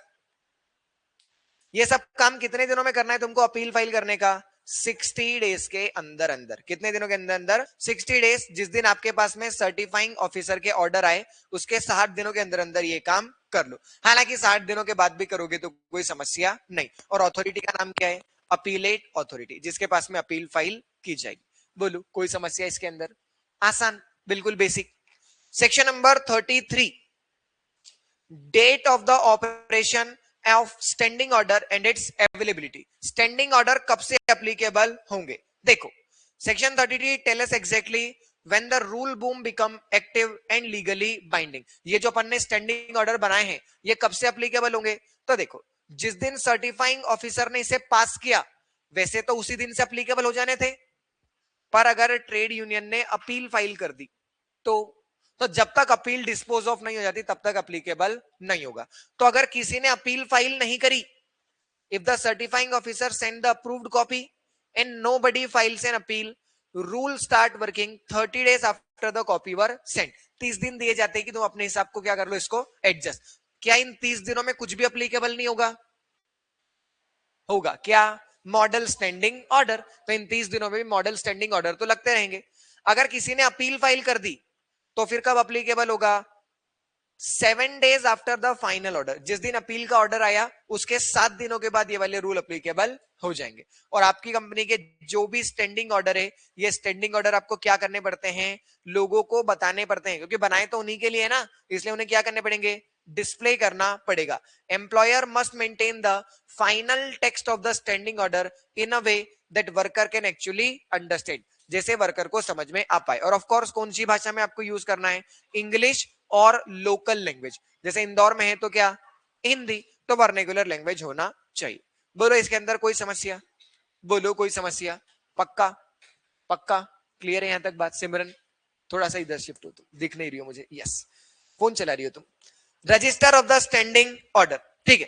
Speaker 1: ये सब काम कितने दिनों में करना है तुमको अपील फाइल करने का, 60 डेज के अंदर अंदर। कितने दिनों के अंदर अंदर? 60 डेज। जिस दिन आपके पास में सर्टिफाइंग ऑफिसर के ऑर्डर आए उसके 60 दिनों के अंदर अंदर ये काम कर लो। हालांकि 60 दिनों के बाद भी करोगे तो कोई समस्या नहीं। और अथॉरिटी का नाम क्या है? अपीलेट अथॉरिटी, जिसके पास में अपील फाइल की जाएगी। बोलो कोई समस्या इसके अंदर? आसान, बिल्कुल basic. Section number 33, date of the operation of standing order and its availability. Standing order कब से एप्लीकेबल होंगे? देखो section 33 tell us exactly when the rule boom become active and legally binding. ये जो अपन ने स्टैंडिंग ऑर्डर बनाए हैं ये कब से एप्लीकेबल होंगे? तो देखो जिस दिन सर्टिफाइंग ऑफिसर ने इसे पास किया वैसे तो उसी दिन से एप्लीकेबल हो जाने थे, पर अगर ट्रेड यूनियन ने अपील फाइल कर दी तो जब तक अपील डिस्पोज ऑफ नहीं हो जाती तब तक एप्लीकेबल नहीं होगा। तो अगर किसी ने अपील फाइल नहीं करी, if the certifying officer send the approved copy and nobody files an appeal, rule start working 30 days after the copy were send. 30 दिन दिए जाते हैं कि तुम अपने हिसाब को क्या कर लो, इसको एडजस्ट। क्या इन 30 दिनों में कुछ भी एप्लीकेबल नहीं होगा? होगा। क्या? Model standing order. तो इन 30 दिनों में भी मॉडल स्टैंडिंग ऑर्डर तो लगते रहेंगे। अगर किसी ने अपील फाइल कर दी तो फिर कब एप्लीकेबल होगा? 7 days after the final order. जिस दिन अपील का ऑर्डर आया उसके 7 दिनों के बाद ये वाले रूल एप्लीकेबल हो जाएंगे। और आपकी कंपनी के जो भी स्टैंडिंग ऑर्डर है ये स्टैंडिंग ऑर्डर आपको क्या करने पड़ते हैं? लोगों को बताने पड़ते हैं, क्योंकि बनाए तो उन्हीं के लिए ना, इसलिए उन्हें क्या करने पड़ेंगे? डिस्प्ले करना पड़ेगा। Employer must maintain the final text of the standing order in a way that worker can actually understand, जैसे वर्कर को समझ में आ पाए। और ऑफ कोर्स कौन सी भाषा में आपको यूज करना है? इंग्लिश और लोकल लैंग्वेज। जैसे इंदौर में है तो क्या? हिंदी। तो वर्नेकुलर लैंग्वेज होना चाहिए। बोलो इसके अंदर कोई समस्या? बोलो कोई समस्या? पक्का? पक्का क्लियर है यहां तक बात? सिमरन थोड़ा सा इधर शिफ्ट हो, तुम दिख नहीं रही हो मुझे। यस, फोन चला रही हो तुम। Register of the standing order, ठीक है।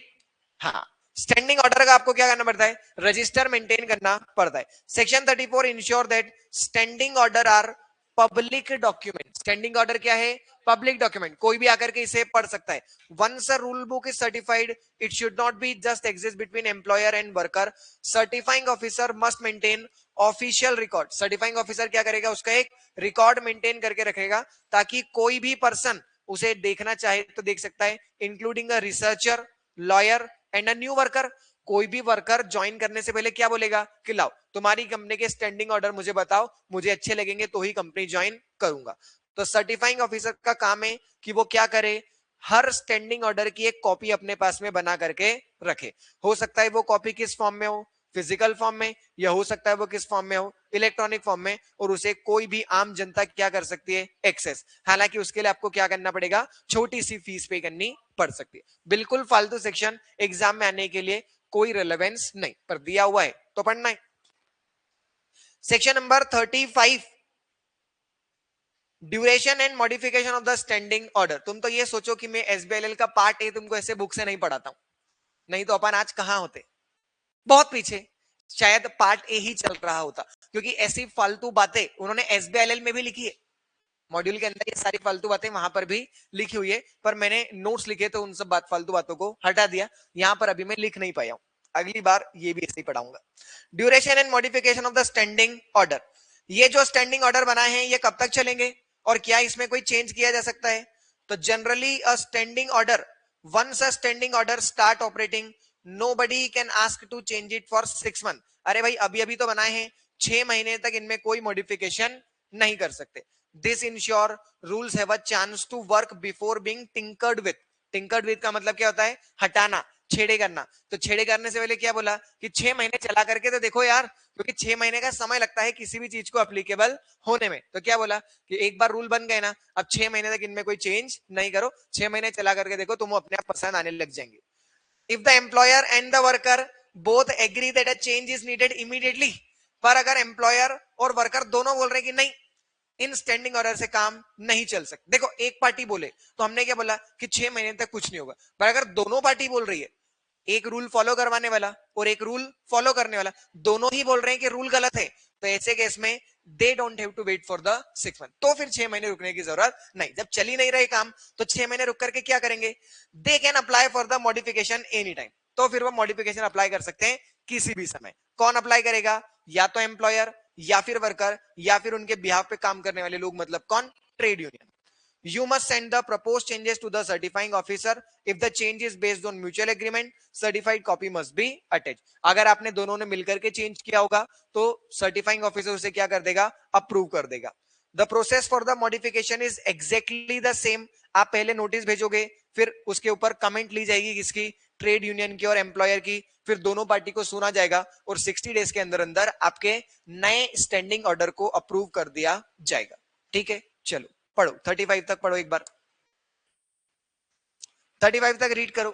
Speaker 1: हाँ, स्टैंडिंग ऑर्डर का आपको क्या करना पड़ता है? रजिस्टर मेंटेन करना पड़ता है। Section 34 ensure that standing order are public document. Standing order क्या है? पब्लिक डॉक्यूमेंट, कोई भी आकर के इसे पढ़ सकता है। Once a rule book is certified it should not be just exist between employer and worker. Certifying officer must maintain official record. Certifying officer क्या करेगा? उसका एक रिकॉर्ड मेंटेन करके रखेगा ताकि कोई भी पर्सन उसे देखना चाहे तो देख सकता है, including a researcher, lawyer and a new worker. कोई भी वर्कर ज्वाइन करने से पहले क्या बोलेगा कि लाओ तुम्हारी कंपनी के स्टैंडिंग ऑर्डर मुझे बताओ, मुझे अच्छे लगेंगे तो ही कंपनी ज्वाइन करूंगा। तो सर्टिफाइंग ऑफिसर का काम है कि वो क्या करे? हर स्टैंडिंग ऑर्डर की एक कॉपी अपने पास में बना करके रखे। हो सकता है वो कॉपी किस फॉर्म में हो? फिजिकल फॉर्म में, या हो सकता है वो किस फॉर्म में हो? इलेक्ट्रॉनिक फॉर्म में। और उसे कोई भी आम जनता क्या कर सकती है? एक्सेस। हालांकि उसके लिए आपको क्या करना पड़ेगा? छोटी सी फीस पे करनी पड़ सकती है। बिल्कुल फालतू सेक्शन, एग्जाम में आने के लिए कोई रेलेवेंस नहीं, पर दिया हुआ है तो पढ़ना है। Section number 35, duration and modification of the standing order. तुम तो ये सोचो कि मैं एसबीएलएल का पार्ट ए तुमको ऐसे बुक से नहीं पढ़ाता हूं, नहीं तो अपन आज कहां होते? बहुत पीछे। शायद पार्ट ए ही चल रहा होता, क्योंकि ऐसी फालतू बातें उन्होंने एसबीएलएल में भी लिखी है। मॉड्यूल के अंदर ये सारी फालतू बातें वहां पर भी लिखी हुई है, पर मैंने नोट्स लिखे तो उन सब फालतू बातों को हटा दिया। यहां पर अभी मैं लिख नहीं पाया हूं, अगली बार ये भी ऐसे ही पढ़ाऊंगा। Duration and modification of the standing order. ये जो स्टैंडिंग ऑर्डर बनाए हैं ये कब तक चलेंगे और क्या इसमें कोई चेंज किया जा सकता है? तो generally a standing order, once a standing order start operating nobody can ask to change it for 6 month. अरे भाई अभी अभी तो बनाए हैं, 6 महीने तक इनमें कोई मॉडिफिकेशन नहीं कर सकते। This ensure rules have a chance to work before being tinkered with. Tinkered with का मतलब क्या होता है? हटाना, छेड़े करना। तो छेड़े करने से पहले क्या बोला कि 6 महीने चला करके तो देखो यार, क्योंकि 6 महीने का समय लगता है किसी भी चीज को एप्लीकेबल होने में। तो क्या बोला कि एक बार रूल बन गए ना, अब 6 महीने तक इनमें कोई चेंज नहीं करो, 6 महीने चला करके देखो, तुम अपने आप पसंद आने लग जाएंगे। If the employer and the worker both agree that a change is needed immediately. पर अगर एम्प्लॉयर और वर्कर दोनों बोल रहे हैं कि नहीं, इन स्टैंडिंग ऑर्डर से काम नहीं चल सकता। देखो एक पार्टी बोले तो हमने क्या बोला कि 6 महीने तक कुछ नहीं होगा, पर अगर दोनों पार्टी बोल रही है, एक रूल फॉलो करवाने वाला और एक रूल फॉलो करने वाला, दोनों ही बोल रहे हैं कि रूल गलत है, तो ऐसे केस में they don't have to wait for the 6 month. तो फिर 6 महीने रुकने की जरूरत नहीं। जब चल ही नहीं रहे काम तो 6 महीने रुक करके क्या करेंगे? They can apply for the modification any time. तो फिर वो मॉडिफिकेशन अप्लाई कर सकते हैं किसी भी समय। कौन अप्लाई करेगा? या तो एम्प्लॉयर, या फिर वर्कर, या फिर उनके बिहाफ पे काम करने वाले लोग, मतलब कौन? Trade union. You must send the proposed changes to the certifying officer. If the change is based on mutual agreement, certified copy must be attached. अगर आपने दोनों ने मिलकर के चेंज किया होगा तो सर्टिफाइंग ऑफिसर उसे क्या कर देगा? अप्रूव कर देगा। The process for the modification is exactly the same. आप पहले नोटिस भेजोगे, फिर उसके ऊपर कमेंट ली जाएगी, किसकी? ट्रेड यूनियन की और एम्प्लॉयर की। फिर दोनों पार्टी को सुना जाएगा और 60 डेज के अंदर अंदर आपके नए स्टैंडिंग ऑर्डर को अप्रूव कर दिया जाएगा। ठीक है, चलो पढ़ो 35 तक पढ़ो एक बार, 35 तक रीड करो।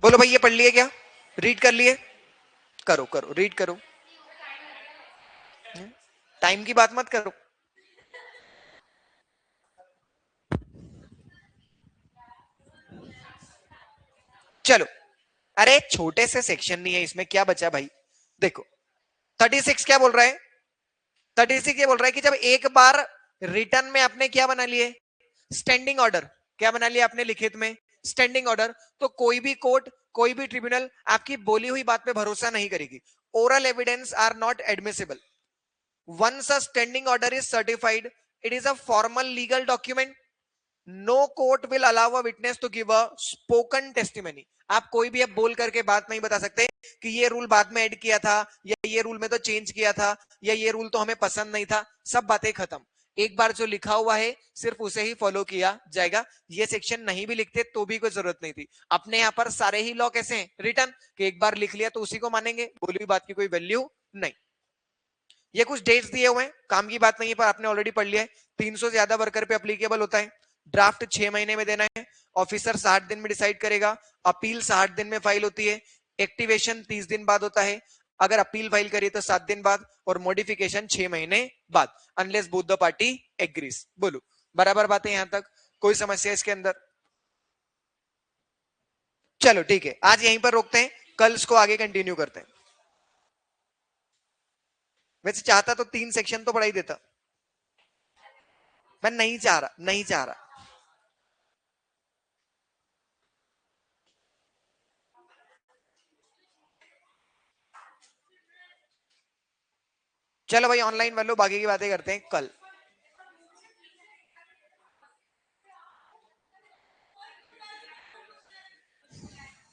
Speaker 1: बोलो भाई, ये पढ़ लिए क्या? रीड कर लिए? करो करो, रीड करो। टाइम की बात मत करो। चलो, अरे छोटे से सेक्शन नहीं है इसमें, क्या बचा भाई? देखो 36 क्या बोल रहा है? 36 ये बोल रहा है कि जब एक बार रिटर्न में आपने क्या बना लिए? Standing order. क्या बना लिया आपने लिखित में? Standing order. तो कोई भी कोर्ट, कोई भी ट्रिब्यूनल आपकी बोली हुई बात पे भरोसा नहीं करेगी। Oral evidence are not admissible. Once a standing order is certified, it is a formal legal document no court will allow a witness to give a spoken testimony. आप कोई भी अब बोल करके बात नहीं बता सकते कि ये रूल बाद में ऐड किया था, या ये रूल में तो चेंज किया था, या ये रूल तो हमें पसंद नहीं था। सब बातें खत्म। एक बार जो लिखा हुआ है सिर्फ उसे ही फॉलो किया जाएगा। ये सेक्शन नहीं भी लिखते तो भी कोई जरूरत नहीं थी। अपने यहाँ पर सारे ही लॉ कैसे हैं रिटर्न, कि एक बार लिख लिया तो उसी को मानेंगे, बोली हुई बात की कोई वैल्यू नहीं। ये कुछ डेट्स दिए हुए हैं, काम की बात नहीं है, पर आपने ऑलरेडी पढ़ लिया है। 300 से ज्यादा वर्कर पे अप्लीकेबल होता है। ड्राफ्ट 6 महीने में देना है। ऑफिसर 60 दिन में डिसाइड करेगा। अपील 60 दिन में फाइल होती है। एक्टिवेशन 30 दिन बाद होता है। अगर अपील फाइल करी तो 7 दिन बाद, और मॉडिफिकेशन 6 महीने बाद, unless both the party agrees. बोलो बराबर बात है यहां तक? कोई समस्या इसके अंदर? चलो ठीक है, आज यहीं पर रोकते हैं, कल इसको आगे कंटिन्यू करते हैं। वैसे चाहता तो 3 सेक्शन तो पढ़ा ही देता, मैं नहीं चाह रहा, नहीं चाह रहा। चलो भाई ऑनलाइन वालों, बाकी की बातें करते हैं कल।